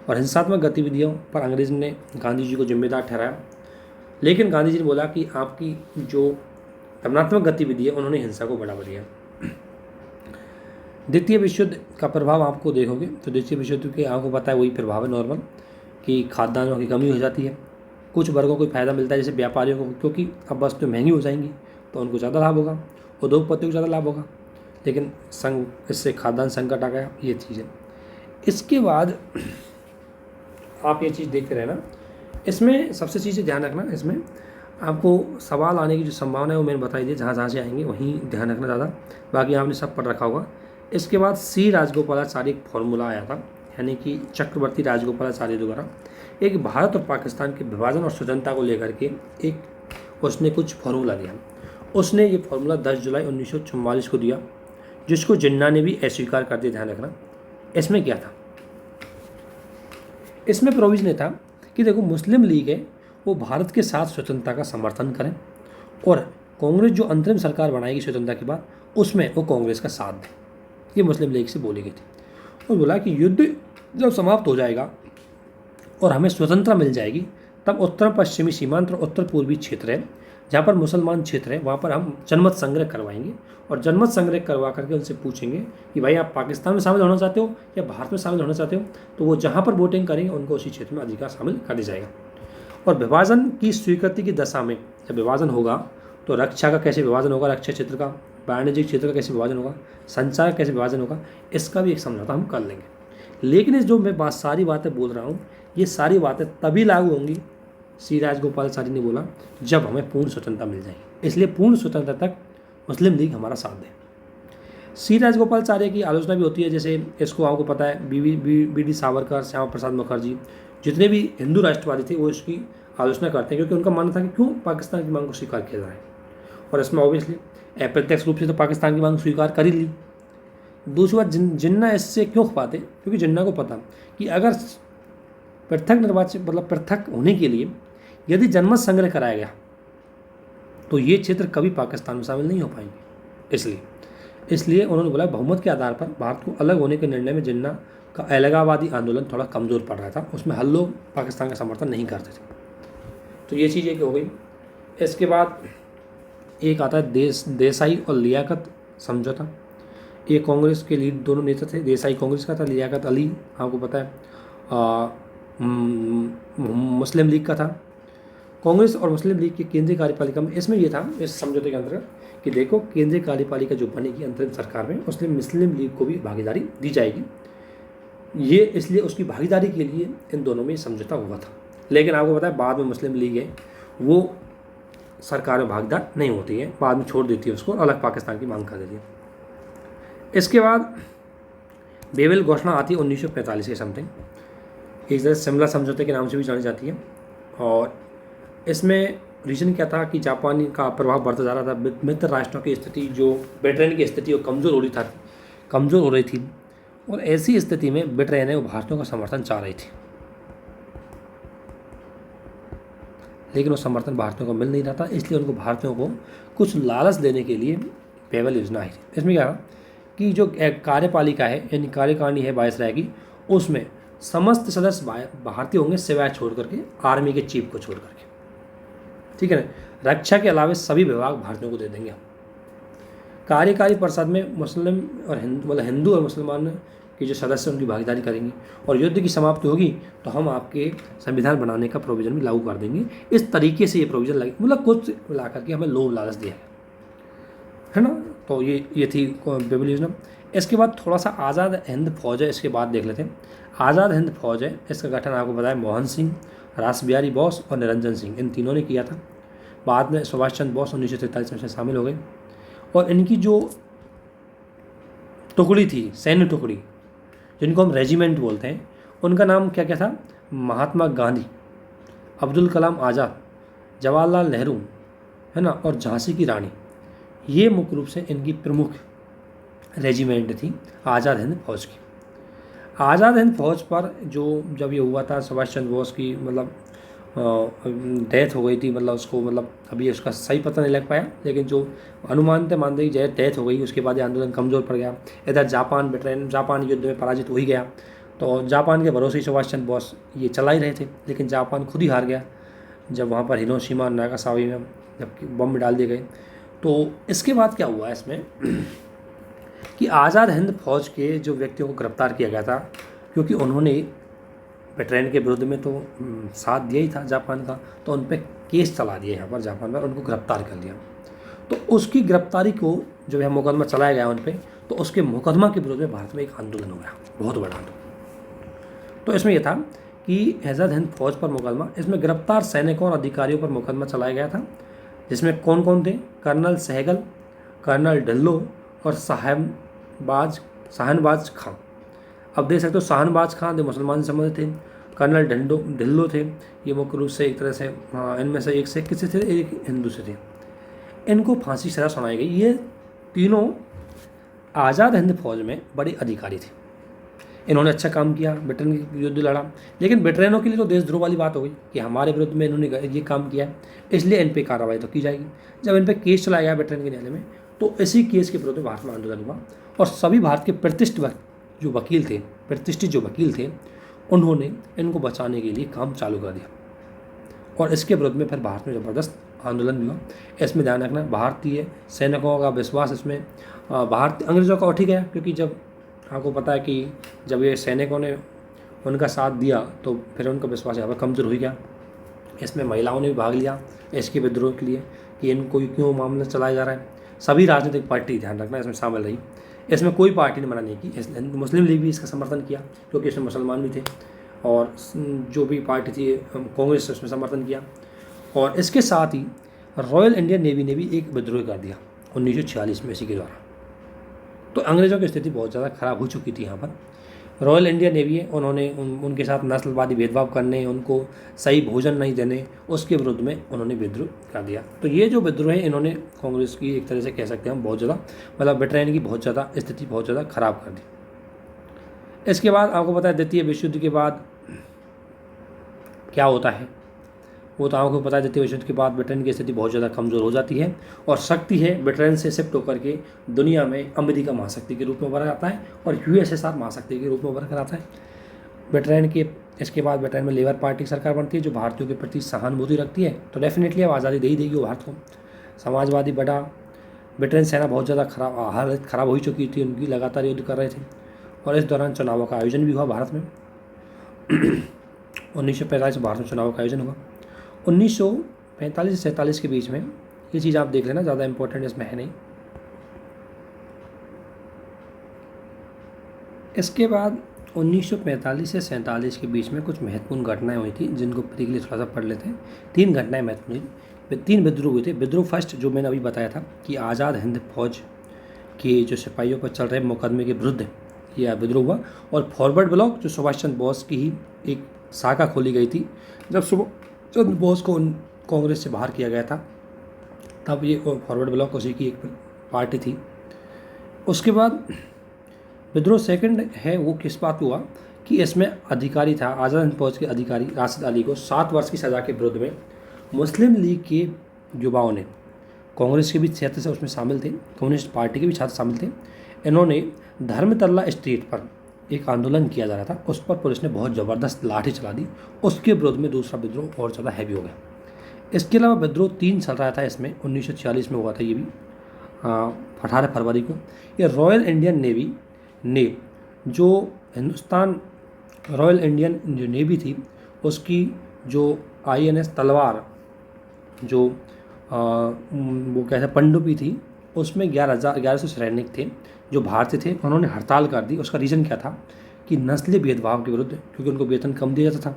और हिंसात्मक गतिविधियों पर अंग्रेज ने गांधी जी को जिम्मेदार ठहराया। लेकिन गांधी जी ने बोला कि आपकी जो दमनात्मक गतिविधि है उन्होंने हिंसा को बढ़ावा दिया। द्वितीय विश्व युद्ध का प्रभाव आपको देखोगे तो द्वितीय विश्व युद्ध के आपको पता है वही प्रभाव है नॉर्मल, कि खाद्यान्नों की कमी हो जाती है, कुछ वर्गों को फ़ायदा मिलता है जैसे व्यापारियों को, क्योंकि अब वस्तुएं महंगी हो जाएंगी तो उनको ज़्यादा लाभ होगा, उद्योगपतियों को ज़्यादा लाभ होगा, लेकिन इससे खाद्यान्न संकट आ गया, ये चीज़ है। इसके बाद आप ये चीज़ देखते रहना, इसमें सबसे चीज़ें ध्यान रखना, इसमें आपको सवाल आने की जो संभावना है वो मैंने बताई दी, जहाँ से आएंगे वहीं ध्यान रखना ज़्यादा, बाकी आपने सब पढ़ रखा होगा। इसके बाद सी राजगोपालाचारी एक फॉर्मूला आया था, यानी कि चक्रवर्ती राजगोपालाचारी द्वारा एक भारत और पाकिस्तान के विभाजन और स्वतंत्रता को लेकर के एक उसने कुछ फार्मूला दिया। उसने ये फार्मूला 10 जुलाई 1944 को दिया, जिसको जिन्ना ने भी अस्वीकार कर दिया। ध्यान रखना, इसमें क्या था, इसमें प्रोविजन था कि देखो मुस्लिम लीग है वो भारत के साथ स्वतंत्रता का समर्थन करें, और कांग्रेस जो अंतरिम सरकार बनाएगी स्वतंत्रता के बाद उसमें वो कांग्रेस का साथ दें। ये मुस्लिम लीग से बोली गई थी। और बोला कि युद्ध जब समाप्त हो जाएगा और हमें स्वतंत्रता मिल जाएगी, तब उत्तर पश्चिमी सीमांत और उत्तर पूर्वी क्षेत्र है जहाँ पर मुसलमान क्षेत्र है, वहाँ पर हम जनमत संग्रह करवाएंगे, और जनमत संग्रह करवा करके उनसे पूछेंगे कि भाई आप पाकिस्तान में शामिल होना चाहते हो या भारत में शामिल होना चाहते हो, तो वो जहाँ पर वोटिंग करेंगे उनको उसी क्षेत्र में अधिकार शामिल कर दिया जाएगा। और विभाजन की स्वीकृति की दशा में जब विभाजन होगा तो रक्षा का कैसे विभाजन होगा, रक्षा क्षेत्र का, वाणिज्यिक क्षेत्र का कैसे विभाजन होगा, संचार का कैसे विभाजन होगा, इसका भी एक समझौता हम कर लेंगे। लेकिन इस जो मैं सारी बातें बोल रहा हूँ, ये सारी बातें तभी लागू होंगी, सी राजगोपालाचारी ने बोला, जब हमें पूर्ण स्वतंत्रता मिल जाएगी। इसलिए पूर्ण स्वतंत्रता तक मुस्लिम लीग हमारा साथ दे। सी राजगोपालाचारी की आलोचना भी होती है, जैसे इसको आपको पता है बी डी सावरकर, श्यामा प्रसाद मुखर्जी, जितने भी हिंदू राष्ट्रवादी थे वो इसकी आलोचना करते हैं, क्योंकि उनका मानना था कि क्यों पाकिस्तान की मांग को स्वीकार किया जाए। और इसमें ऑब्वियसली अप्रत्यक्ष रूप से तो पाकिस्तान की मांग स्वीकार कर ही ली। दूसरी बात, जिन्ना इससे क्यों खपाते, क्योंकि जिन्ना को पता कि अगर पृथक निर्वाचन मतलब पृथक होने के लिए यदि जनमत संग्रह कराया गया तो ये क्षेत्र कभी पाकिस्तान में शामिल नहीं हो पाएंगे। इसलिए उन्होंने बोला बहुमत के आधार पर भारत को अलग होने के निर्णय में जिन्ना का अलगाववादी आंदोलन थोड़ा कमज़ोर पड़ रहा था, उसमें हर लोग पाकिस्तान का समर्थन नहीं करते थे। तो ये चीज़ एक हो गई। इसके बाद एक आता है देसाई और लियाकत समझौता। ये कांग्रेस के लीड दोनों नेता थे, देसाई कांग्रेस का था, लियाकत अली आपको पता है मुस्लिम लीग का था। कांग्रेस और मुस्लिम लीग की केंद्रीय कार्यपालिका में इसमें यह था इस समझौते के अंतर्गत कि देखो केंद्रीय कार्यपालिका जो बनेगी अंतरिम सरकार में, उसमें मुस्लिम लीग को भी भागीदारी दी जाएगी। ये इसलिए उसकी भागीदारी के लिए इन दोनों में समझौता हुआ था। लेकिन आपको पता है बाद में मुस्लिम लीग है वो सरकार में भागीदार नहीं होती है, बाद में छोड़ देती है उसको, अलग पाकिस्तान की मांग कर देती है। इसके बाद बेबल घोषणा आती है 1945 के समथिंग, एक तरह शिमला समझौते के नाम से भी जानी जाती है। और इसमें रीजन क्या था कि जापानी का प्रभाव बढ़ता जा रहा था, मित्र राष्ट्रों की स्थिति, जो ब्रिटेन की स्थिति वो कमज़ोर हो रही थी, और ऐसी स्थिति में ब्रिटेन है वो भारतीयों का समर्थन चाह रही थी, लेकिन वो समर्थन भारतीयों को मिल नहीं रहा था। इसलिए उनको भारतीयों को कुछ लालच देने के लिए बेबल योजना आई थी। इसमें क्या कि जो कार्यपालिका है यानी कार्यकारिणी है वायसराय की, उसमें समस्त सदस्य भारतीय होंगे सिवाय छोड़ करके आर्मी के चीफ को छोड़ करके, ठीक है ना। रक्षा के अलावा सभी विभाग भारतीयों को दे देंगे। कार्यकारी परिषद में मुस्लिम और हिंदू और मुसलमान के जो सदस्य उनकी भागीदारी करेंगे और युद्ध की समाप्ति होगी तो हम आपके संविधान बनाने का प्रोविज़न भी लागू कर देंगे। इस तरीके से ये प्रोविज़न लगे, मतलब कुछ मिला करके हमें लोभ लालच दिया है ना। तो ये थी बेबल योजना। इसके बाद थोड़ा सा आज़ाद हिंद फौज है, इसके बाद देख लेते हैं। आज़ाद हिंद फौज है, इसका गठन आपको बताया मोहन सिंह, रास बिहारी बोस और निरंजन सिंह, इन तीनों ने किया था। बाद में सुभाष चंद्र बोस 1943 में शामिल हो गए और इनकी जो टुकड़ी थी, सैन्य टुकड़ी जिनको हम रेजिमेंट बोलते हैं, उनका नाम क्या क्या था? महात्मा गांधी, अब्दुल कलाम आज़ाद, जवाहरलाल नेहरू, है ना, और झांसी की रानी। ये मुख्य रूप से इनकी प्रमुख रेजिमेंट थी आज़ाद हिंद फौज की। आज़ाद हिंद फौज पर जो जब ये हुआ था, सुभाष चंद्र बोस की मतलब डेथ हो गई थी, मतलब उसको मतलब अभी उसका सही पता नहीं लग पाया, लेकिन जो अनुमान थे मानते ही डेथ हो गई। उसके बाद ये आंदोलन कमज़ोर पड़ गया। इधर जापान युद्ध में पराजित हो ही गया, तो जापान के भरोसे ही सुभाष चंद्र बोस ये चला ही रहे थे, लेकिन जापान खुद ही हार गया जब वहाँ पर हिरोशिमा नागासाकी में जब बम डाल दिए गए। तो इसके बाद क्या हुआ इसमें कि आज़ाद हिंद फौज के जो व्यक्तियों को गिरफ्तार किया गया था, क्योंकि उन्होंने वेटरन के विरुद्ध में तो साथ दिया ही था जापान का, तो उन पर केस चला दिया यहाँ पर जापान पर, उनको गिरफ्तार कर लिया। तो उसकी गिरफ्तारी को जब यह मुकदमा चलाया गया उन पर, तो उसके मुकदमा के विरोध में भारत में एक आंदोलन हो गया, बहुत बड़ा आंदोलन। तो इसमें यह था कि आज़ाद हिंद फौज पर मुकदमा, इसमें गिरफ्तार सैनिकों और अधिकारियों पर मुकदमा चलाया गया था, जिसमें कौन कौन थे? कर्नल सहगल, कर्नल ढिल्लो और शाहनवाज खां। अब देख सकते हो शाहनवाज खां जो मुसलमान से संबंधित थे, कर्नल ढिल्लो थे, ये मुख्य रूप से एक तरह से इनमें से एक से किसी थे, एक हिंदू से थे। इनको फांसी सजा सुनाई गई। ये तीनों आज़ाद हिंद फौज में बड़े अधिकारी थे। इन्होंने अच्छा काम किया, ब्रिटेन के युद्ध लड़ा, लेकिन ब्रिटेनों के लिए तो देशद्रोह वाली बात हो गई कि हमारे विरुद्ध में इन्होंने ये काम किया, इसलिए इन पर कार्रवाई तो की जाएगी। जब इन पर केस चलाया गया ब्रिटेन के न्यायालय में, तो इसी केस के विरुद्ध भारत में आंदोलन हुआ और सभी भारत के प्रतिष्ठित जो वकील थे उन्होंने इनको बचाने के लिए काम चालू कर दिया और इसके विरुद्ध में फिर भारत में ज़बरदस्त आंदोलन भी हुआ। इसमें ध्यान रखना, भारतीय सैनिकों का विश्वास इसमें भारतीय अंग्रेज़ों का उठ ही गया, क्योंकि जब आपको पता है कि जब ये सैनिकों ने उनका साथ दिया तो फिर उनका विश्वास यहाँ पर कमज़ोर हो गया। इसमें महिलाओं ने भी भाग लिया इसके विद्रोह के लिए कि इनको क्यों मामला चलाया जा रहा है। सभी राजनीतिक पार्टी, ध्यान रखना, इसमें शामिल रही। इसमें कोई पार्टी ने मना नहीं की। मुस्लिम लीग भी इसका समर्थन किया क्योंकि इसमें मुसलमान भी थे, और जो भी पार्टी थी कांग्रेस उसमें समर्थन किया। और इसके साथ ही रॉयल इंडियन नेवी ने भी एक विद्रोह कर दिया 1946 में इसी के द्वारा। तो अंग्रेज़ों की स्थिति बहुत ज़्यादा ख़राब हो चुकी थी यहाँ पर। रॉयल इंडियन नेवी है, उन्होंने उनके साथ नस्लवादी भेदभाव करने, उनको सही भोजन नहीं देने, उसके विरुद्ध में उन्होंने विद्रोह कर दिया। तो ये जो विद्रोह है इन्होंने कांग्रेस की एक तरह से कह सकते हैं हम बहुत ज़्यादा, मतलब ब्रिटेन की बहुत ज़्यादा स्थिति बहुत ज़्यादा ख़राब कर दी। इसके बाद आपको पता है द्वितीय विश्व युद्ध के बाद क्या होता है, वो तो आपको पता है द्वितीय विश्व युद्ध के बाद ब्रिटेन की स्थिति बहुत ज़्यादा कमज़ोर हो जाती है और शक्ति है ब्रिटेन से शिफ्ट होकर के दुनिया में अमेरिका महाशक्ति के रूप में उभर आता है और यूएसएसआर महाशक्ति के रूप में उभर कर आता है। ब्रिटेन के इसके बाद ब्रिटेन में लेबर पार्टी की सरकार बनती है जो भारतीयों के प्रति सहानुभूति रखती है, तो डेफिनेटली अब आज़ादी दे ही देगी वो भारत को। समाजवादी बढ़ा, ब्रिटेन सेना बहुत ज़्यादा हालत ख़राब हो चुकी थी, उनकी लगातार युद्ध कर रहे थे और इस दौरान चुनावों का आयोजन भी हुआ भारत में। 1945 में भारत में चुनाव का आयोजन हुआ। 1945 से 47 के बीच में, ये चीज़ आप देख लेना, ज़्यादा इंपॉर्टेंट इसमें है नहीं। इसके बाद 1945 से 47 के बीच में कुछ महत्वपूर्ण घटनाएं हुई थी जिनको के लिए थोड़ा सा पढ़ लेते हैं। 3 घटनाएं महत्वपूर्ण हुई, 3 विद्रोह हुए थे। विद्रोह फर्स्ट जो मैंने अभी बताया था कि आज़ाद हिंद फौज के जो सिपाहियों पर चल रहे मुकदमे के विरुद्ध यह विद्रोह हुआ, और फॉरवर्ड ब्लॉक जो सुभाष चंद्र बोस की ही एक शाखा खोली गई थी जब सुभाष चंद्र बोस को कांग्रेस से बाहर किया गया था, तब ये फॉरवर्ड ब्लॉक उसी की एक पार्टी थी। उसके बाद विद्रोह सेकंड है वो किस बात हुआ कि इसमें अधिकारी था आज़ाद हिंद फौज के अधिकारी राशिद अली को 7 वर्ष की सज़ा के विरुद्ध में मुस्लिम लीग के युवाओं ने, कांग्रेस के भी छात्र से उसमें शामिल थे, कम्युनिस्ट पार्टी के भी छात्र शामिल थे, इन्होंने धर्मतल्ला स्ट्रीट पर एक आंदोलन किया जा रहा था, उस पर पुलिस ने बहुत ज़बरदस्त लाठी चला दी। उसके विरोध में दूसरा विद्रोह और ज़्यादा हैवी हो गया। इसके अलावा विद्रोह 3 चल रहा था इसमें, 1946 में हुआ था ये भी 18 फरवरी को। ये रॉयल इंडियन नेवी ने जो हिंदुस्तान रॉयल इंडियन जो नेवी थी उसकी जो INS तलवार जो वो कैसे पनडुब्बी थी, उसमें 11,सौ सैनिक थे जो भारतीय थे। उन्होंने हड़ताल कर दी। उसका रीज़न क्या था कि नस्लीय भेदभाव के विरुद्ध, क्योंकि उनको वेतन कम दिया जाता था।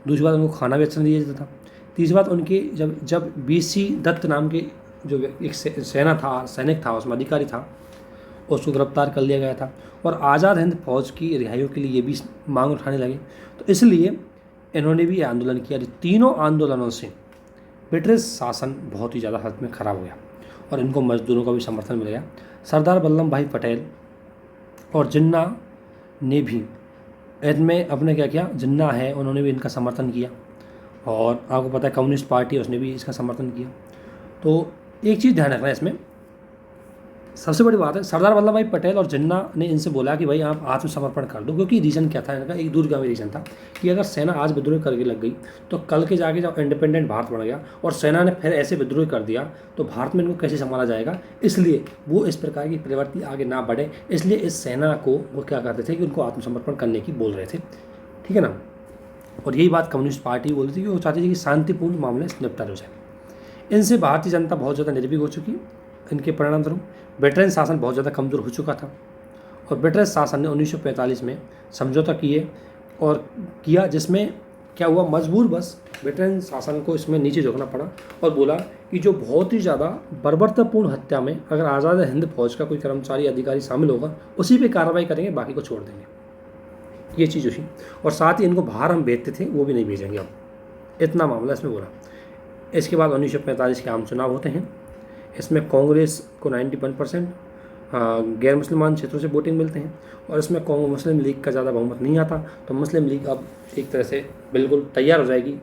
दूसरी बात, उनको खाना भी अच्छा नहीं दिया जाता था। तीसरी बात, उनके जब BC दत्त नाम के जो एक सैनिक था, उसमें अधिकारी था, उसको गिरफ्तार कर लिया गया था। और आज़ाद हिंद फौज की रिहाइयों के लिए ये भी मांग उठाने लगे। तो इसलिए इन्होंने भी आंदोलन किया। तीनों आंदोलनों से ब्रिटिश शासन बहुत ही ज़्यादा हद में ख़राब हो गया और इनको मजदूरों का भी समर्थन मिल गया। सरदार वल्लभ भाई पटेल और जिन्ना ने भी इनमें अपने क्या किया, जिन्ना है उन्होंने भी इनका समर्थन किया। और आपको पता है कम्युनिस्ट पार्टी उसने भी इसका समर्थन किया। तो एक चीज़ ध्यान रखना है इसमें, सबसे बड़ी बात है सरदार वल्लभ भाई पटेल और जिन्ना ने इनसे बोला कि भाई आप आत्मसमर्पण कर दो, क्योंकि रीज़न क्या था इनका, एक दूरगामी रीज़न था कि अगर सेना आज विद्रोह करके लग गई तो कल के जाके जब इंडिपेंडेंट भारत बन गया और सेना ने फिर ऐसे विद्रोह कर दिया तो भारत में इनको कैसे संभाला जाएगा। इसलिए वो इस प्रकार की प्रवृत्ति आगे ना बढ़े, इसलिए इस सेना को वो क्या करते थे कि उनको आत्मसमर्पण करने की बोल रहे थे, ठीक है ना। और यही बात कम्युनिस्ट पार्टी बोल रही थी कि वो चाहती थी कि शांतिपूर्ण मामले से निपटारे हो जाए। इनसे भारतीय जनता बहुत ज़्यादा निर्भीक हो चुकी। इनके परिणाम स्वरूप ब्रिटेन शासन बहुत ज़्यादा कमज़ोर हो चुका था और ब्रिटिश शासन ने 1945 में समझौता किया, जिसमें क्या हुआ, मजबूर बस ब्रिटेन शासन को इसमें नीचे झुकना पड़ा और बोला कि जो बहुत ही ज़्यादा बर्बरतापूर्ण हत्या में अगर आज़ाद हिंद फौज का कोई कर्मचारी अधिकारी शामिल होगा उसी पे कार्रवाई करेंगे, बाकी को छोड़ देंगे। ये चीज़ हुई। और साथ ही इनको बाहर हम भेजते थे वो भी नहीं भेजेंगे अब, इतना मामला इसमें बोला। इसके बाद 1945 के आम चुनाव होते हैं। इसमें कांग्रेस को 91% गैर मुसलमान क्षेत्रों से वोटिंग मिलते हैं और इसमें मुस्लिम लीग का ज़्यादा बहुमत नहीं आता। तो मुस्लिम लीग अब एक तरह से बिल्कुल तैयार हो जाएगी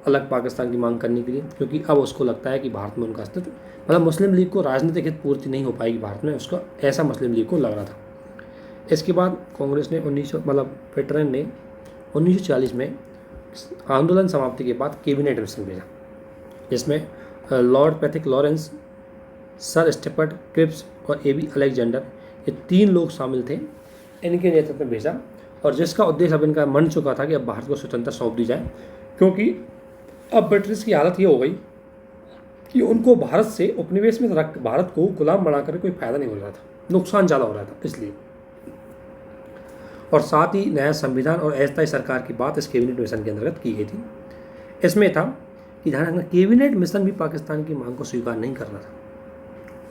अलग पाकिस्तान की मांग करने के लिए, क्योंकि अब उसको लगता है कि भारत में उनका अस्तित्व, मतलब मुस्लिम लीग को राजनीतिक हित पूर्ति नहीं हो पाएगी भारत में, उसका ऐसा मुस्लिम लीग को लग रहा था। इसके बाद कांग्रेस ने ब्रिटेन ने 1940 में आंदोलन समाप्ति के बाद कैबिनेट मिशन भेजा, जिसमें lord Pethick Lawrence, sir Stafford Cripps और AB अलेक्जेंडर, ये 3 लोग शामिल थे। इनके नेतृत्व में भेजा और जिसका उद्देश्य अब इनका मन चुका था कि अब भारत को स्वतंत्रता सौंप दी जाए, क्योंकि अब ब्रिटिश की हालत ये हो गई कि उनको भारत से उपनिवेश में रख भारत को गुलाम बनाकर कोई फायदा नहीं हो रहा था, नुकसान ज़्यादा हो रहा था इसलिए। और साथ ही नया संविधान और अस्थायी सरकार की बात इस कैबिनेट मिशन के अंतर्गत की गई थी। इसमें था कि ध्यान रखना, कैबिनेट मिशन भी पाकिस्तान की मांग को स्वीकार नहीं कर रहा था।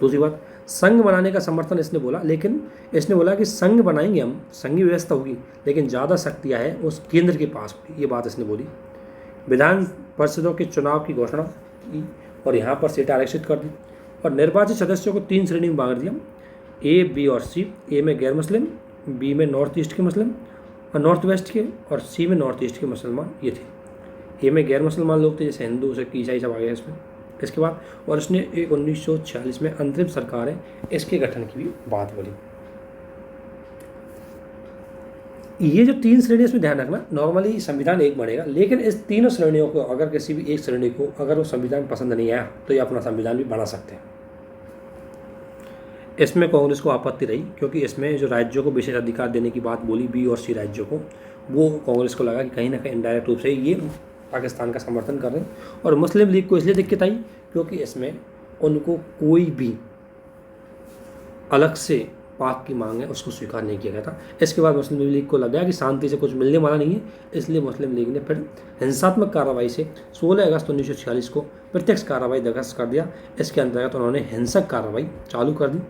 दूसरी बात, संघ बनाने का समर्थन इसने बोला, लेकिन इसने बोला कि संघ बनाएंगे हम, संघीय व्यवस्था होगी, लेकिन ज़्यादा शक्तियाँ हैं उस केंद्र के पास होगी, ये बात इसने बोली। विधान परिषदों के चुनाव की घोषणा की और यहाँ पर सीटें आरक्षित कर दी और निर्वाचित सदस्यों को 3 श्रेणी में बांट दिया, A, B और C। A में गैर मुस्लिम, B में नॉर्थ ईस्ट के मुस्लिम और नॉर्थ वेस्ट के, और C में नॉर्थ ईस्ट के मुसलमान ये थे। A में गैर मुसलमान लोग थे, जैसे हिंदू, सिख, ईसाई सब आ गए इसमें। इसके बाद और इसने 1946 में अंतरिम सरकार है इसके गठन की भी बात बोली। ये जो 3 श्रेणी इसमें ध्यान रखना, नॉर्मली संविधान एक बनेगा, लेकिन इस तीनों श्रेणियों को अगर किसी भी एक श्रेणी को अगर वो संविधान पसंद नहीं आया तो ये अपना संविधान भी बना सकते हैं। इसमें कांग्रेस को आपत्ति रही, क्योंकि इसमें जो राज्यों को विशेष अधिकार देने की बात बोली B और C राज्यों को, वो कांग्रेस को लगा कि कहीं ना कहीं इनडायरेक्ट रूप से ये पाकिस्तान का समर्थन कर रहे हैं। और मुस्लिम लीग को इसलिए दिक्कत आई क्योंकि इसमें उनको कोई भी अलग से पाक की मांग है उसको स्वीकार नहीं किया गया था। इसके बाद मुस्लिम लीग को लगा कि शांति से कुछ मिलने वाला नहीं है, इसलिए मुस्लिम लीग ने फिर हिंसात्मक कार्रवाई से 16 अगस्त 1946 को प्रत्यक्ष कार्रवाई दरखास्त कर दिया। इसके अंतर्गत उन्होंने हिंसक कार्रवाई चालू कर दी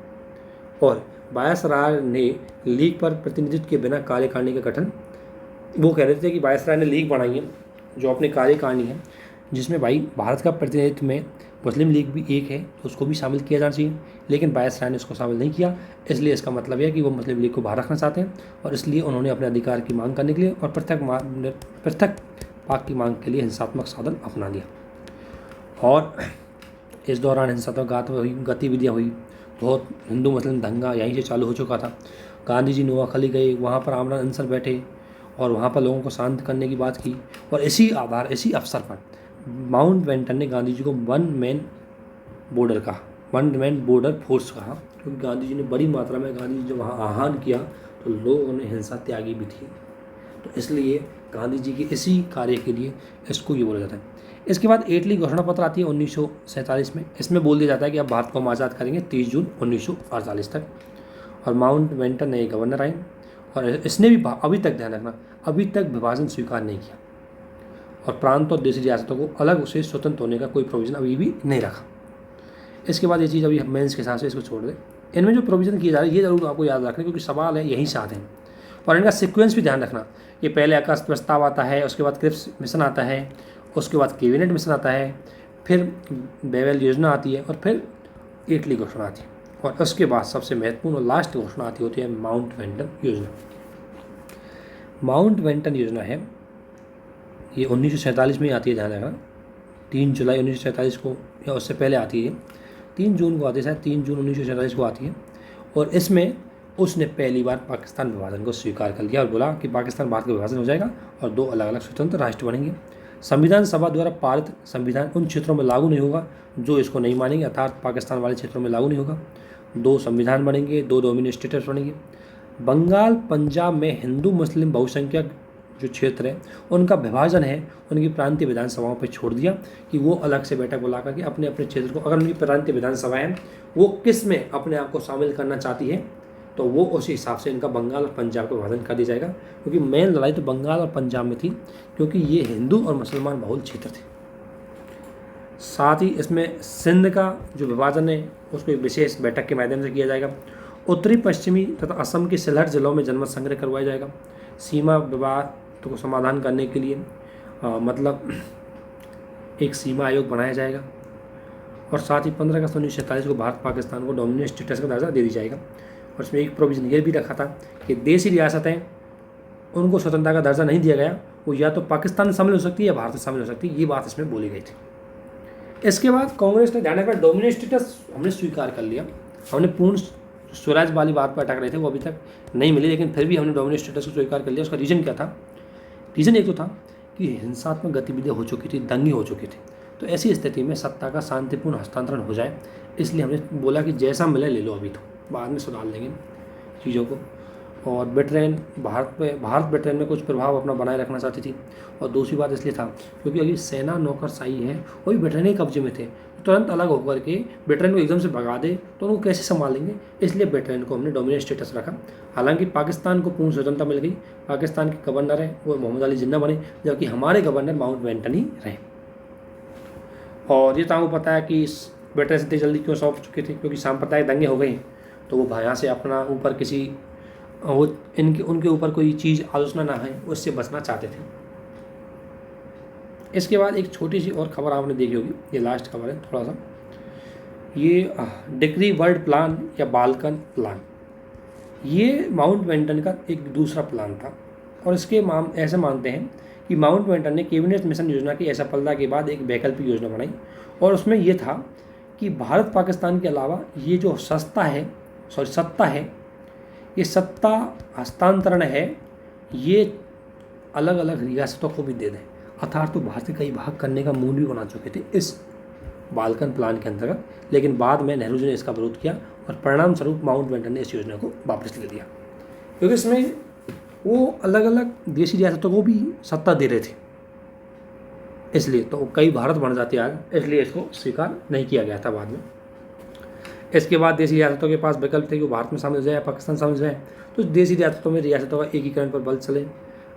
और वायसराय ने लीग पर प्रतिनिधित्व के बिना कार्यकारिणी का गठन, वो कह रहे थे कि वायसराय ने लीग बनाई है जो अपनी कार्यकारिणी है, जिसमें भाई भारत का प्रतिनिधित्व में मुस्लिम लीग भी एक है तो उसको भी शामिल किया जाना चाहिए, लेकिन वायसराय ने उसको शामिल नहीं किया। इसलिए इसका मतलब है कि वो मुस्लिम लीग को बाहर रखना चाहते हैं और इसलिए उन्होंने अपने अधिकार की मांग करने के लिए और पृथक पाक की मांग के लिए हिंसात्मक साधन अपना लिया। और इस दौरान हिंसात्मक गतिविधियाँ हुई, बहुत हिंदू मुस्लिम दंगा यहीं से चालू हो चुका था। गांधी जी नोआखली गए, वहाँ पर आमना अनसर बैठे और वहाँ पर लोगों को शांत करने की बात की और इसी अवसर पर माउंट बेटन ने गांधी जी को 1 मैन बॉर्डर कहा, वन मैन बॉर्डर फोर्स कहा, क्योंकि गांधी जी ने बड़ी मात्रा में गांधी जी जब वहाँ आह्वान किया तो लोगों ने हिंसा त्यागी भी थी, तो इसलिए गांधी जी के इसी कार्य के लिए इसको ये बोला जाता है। इसके बाद एटली घोषणा पत्र आती है 1947 में। इसमें बोल दिया जाता है कि अब भारत को हम आज़ाद करेंगे 30 जून 1948 तक। और माउंट बेटन नए गवर्नर आए और इसने भी अभी तक ध्यान रखना, अभी तक विभाजन स्वीकार नहीं किया और प्रांत और देशी रियासतों को अलग से स्वतंत्र होने का कोई प्रोविज़न अभी भी नहीं रखा। इसके बाद ये चीज़ अभी मेंस के हिसाब से इसको छोड़ दें। इनमें जो प्रोविज़न किए जा रहे हैं ये जरूर आपको याद रखना, क्योंकि सवाल है यहीं से आते हैं, और इनका सीक्वेंस भी ध्यान रखना। ये पहले आकाश प्रस्ताव आता है, उसके बाद क्रिप्स मिशन आता है, उसके बाद कैबिनेट मिशन आता है, फिर बेवेल योजना आती है और फिर एटली घोषणा आती है, और उसके बाद सबसे महत्वपूर्ण और लास्ट घोषणा आती होती है माउंट बेटन योजना। माउंट बेटन योजना है ये 1947 में आती है, ध्यान रखना 3 जुलाई 1947 को या उससे पहले आती है, 3 जून को आती है, शायद 3 जून 1947 को आती है। और इसमें उसने पहली बार पाकिस्तान विभाजन को स्वीकार कर लिया और बोला कि पाकिस्तान भारत का विभाजन हो जाएगा और 2 अलग अलग स्वतंत्र राष्ट्र बनेंगे। संविधान सभा द्वारा पारित संविधान उन क्षेत्रों में लागू नहीं होगा जो इसको नहीं मानेंगे, अर्थात पाकिस्तान वाले क्षेत्रों में लागू नहीं होगा। 2 संविधान बनेंगे, 2 डोमिनियन स्टेट्स बनेंगे। बंगाल पंजाब में हिंदू मुस्लिम बहुसंख्यक जो क्षेत्र है उनका विभाजन है, उनकी प्रांतीय विधानसभाओं पर छोड़ दिया कि वो अलग से बैठक बुला करके अपने अपने क्षेत्र को, अगर उनकी प्रांतीय विधानसभाएं हैं वो किस में अपने आप को शामिल करना चाहती है तो वो उसी हिसाब से इनका बंगाल और पंजाब का विभाजन कर दिया जाएगा, क्योंकि मेन लड़ाई तो बंगाल और पंजाब में थी, क्योंकि ये हिंदू और मुसलमान बहुल क्षेत्र थे। साथ ही इसमें सिंध का जो विभाजन है उसको एक विशेष बैठक के माध्यम से किया जाएगा। उत्तरी पश्चिमी तथा असम के सिलहट जिलों में जनमत संग्रह करवाया जाएगा। सीमा विवाद को समाधान करने के लिए मतलब एक सीमा आयोग बनाया जाएगा। और साथ ही 15 अगस्त 1947 को भारत पाकिस्तान को डोमिनियन स्टेटस का दर्जा दे दी जाएगा। और इसमें एक प्रोविज़न ये भी रखा था कि देशी रियासतें उनको स्वतंत्रता का दर्जा नहीं दिया गया, वो या तो पाकिस्तान में शामिल हो सकती है या भारत में शामिल हो सकती है, ये बात इसमें बोली गई थी। इसके बाद कांग्रेस ने ध्यान रखा डोमिनियन स्टेटस हमने स्वीकार कर लिया, हमने पूर्ण स्वराज वाली बात पर अटक रहे थे, वो अभी तक नहीं मिली, लेकिन फिर भी हमने डोमिनियन स्टेटस को स्वीकार कर लिया। उसका रीज़न क्या था? रीज़न एक तो था कि हिंसात्मक गतिविधियाँ हो चुकी थी, दंगे हो चुके थे, तो ऐसी स्थिति में सत्ता का शांतिपूर्ण हस्तांतरण हो जाए, इसलिए हमने बोला कि जैसा मिले ले लो, अभी तो बाद में सुधार लेंगे चीज़ों को। और ब्रिटेन भारत ब्रिटेन में कुछ प्रभाव अपना बनाए रखना चाहती थी। और दूसरी बात इसलिए था क्योंकि अभी सेना नौकरशाही है वो भी ब्रिटेन के कब्जे में थे, तुरंत अलग होकर के ब्रिटेन को एकदम से भगा दे तो उनको कैसे संभालेंगे, इसलिए ब्रिटेन को हमने डोमिनियन स्टेटस रखा। हालांकि पाकिस्तान को पूर्ण स्वतंत्रता मिल गई, पाकिस्तान के गवर्नर है वो मोहम्मद अली जिन्ना बने, जबकि हमारे गवर्नर माउंट बेटन ही रहे। और ये तो आपको पता है कि ब्रिटेन से इतनी जल्दी क्यों सौंप चुके थे, क्योंकि सांप्रदायिक दंगे हो गए, तो वो यहाँ से अपना ऊपर किसी वो उनके ऊपर कोई चीज़ आलोचना ना है उससे बचना चाहते थे। इसके बाद एक छोटी सी और खबर आपने देखी होगी, ये लास्ट खबर है थोड़ा सा, ये डिक्री वर्ल्ड प्लान या बाल्कन प्लान, ये माउंट बेटन का एक दूसरा प्लान था। और इसके ऐसे मानते हैं कि माउंट बेटन ने कैबिनेट मिशन योजना की असफलता के बाद एक वैकल्पिक योजना बनाई, और उसमें यह था कि भारत पाकिस्तान के अलावा ये जो सत्ता है, ये सत्ता हस्तांतरण है, ये अलग अलग रियासतों को भी दे दें, अर्थात तो भारत के कई भाग करने का मूल भी बना चुके थे इस बाल्कन प्लान के अंतर्गत, लेकिन बाद में नेहरू जी ने इसका विरोध किया और परिणाम स्वरूप माउंट बेटन ने इस योजना को वापस ले लिया, क्योंकि इसमें वो अलग अलग देशी रियासतों को भी सत्ता दे रहे थे, इसलिए तो कई भारत बन जाते आज, इसलिए इसको स्वीकार नहीं किया गया था बाद में। इसके बाद देशी रियासतों के पास विकल्प थे कि वो भारत में शामिल हो जाए, पाकिस्तान शामिल हो जाए, तो देशी रियासतों का एकीकरण पर बल चले।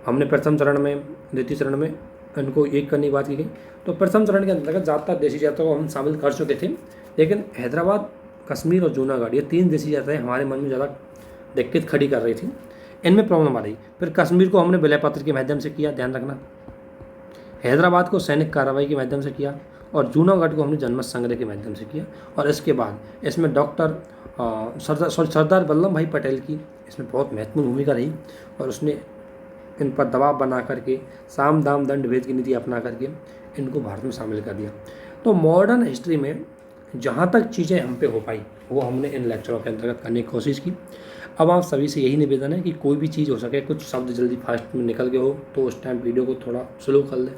हमने प्रथम चरण में, द्वितीय चरण में इनको एक करने की बात की गई, तो प्रथम चरण के अंतर्गत ज़्यादातर देशी रियासतों को हम शामिल कर चुके थे, लेकिन हैदराबाद, कश्मीर और जूनागढ़, ये 3 देशी रियासतें हमारे मन में ज़्यादा दिक्कत खड़ी कर रही थी, इनमें प्रॉब्लम आ रही। फिर कश्मीर को हमने विलय पत्र के माध्यम से किया, ध्यान रखना, हैदराबाद को सैनिक कार्रवाई के माध्यम से किया, और जूनागढ़ को हमने जनमत संग्रह के माध्यम से किया। और इसके बाद इसमें सरदार वल्लभ भाई पटेल की इसमें बहुत महत्वपूर्ण भूमिका रही, और उसने इन पर दबाव बना करके साम दाम दंड भेद की नीति अपना करके इनको भारत में शामिल कर दिया। तो मॉडर्न हिस्ट्री में जहाँ तक चीज़ें हम पे हो पाई वो हमने इन लेक्चरों के अंतर्गत करने की कोशिश की। अब आप सभी से यही निवेदन है कि कोई भी चीज़ हो सके, कुछ शब्द जल्दी फास्ट में निकल गए हो तो उस टाइम वीडियो को थोड़ा स्लो कर लें,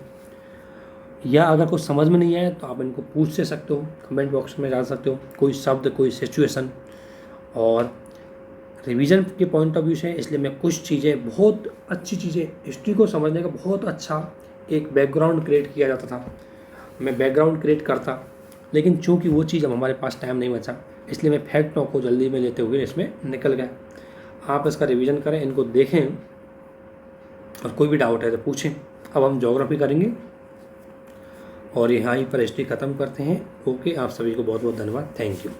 या अगर कुछ समझ में नहीं आए तो आप इनको पूछ से सकते हो, कमेंट बॉक्स में डाल सकते हो, कोई शब्द, कोई सिचुएशन। और रिवीजन के पॉइंट ऑफ व्यू से इसलिए मैं कुछ चीज़ें, बहुत अच्छी चीज़ें, हिस्ट्री को समझने का बहुत अच्छा एक बैकग्राउंड क्रिएट किया जाता था, मैं बैकग्राउंड क्रिएट करता, लेकिन चूंकि वो चीज़ अब हमारे पास टाइम नहीं बचा, इसलिए मैं फैक्टों को जल्दी में लेते हुए इसमें निकल गया। आप इसका रिवीजन करें, इनको देखें, और कोई भी डाउट है तो पूछें। अब हम ज्योग्राफी करेंगे और यहाँ पर हिस्ट्री ख़त्म करते हैं। ओके, आप सभी को बहुत बहुत धन्यवाद। Thank you.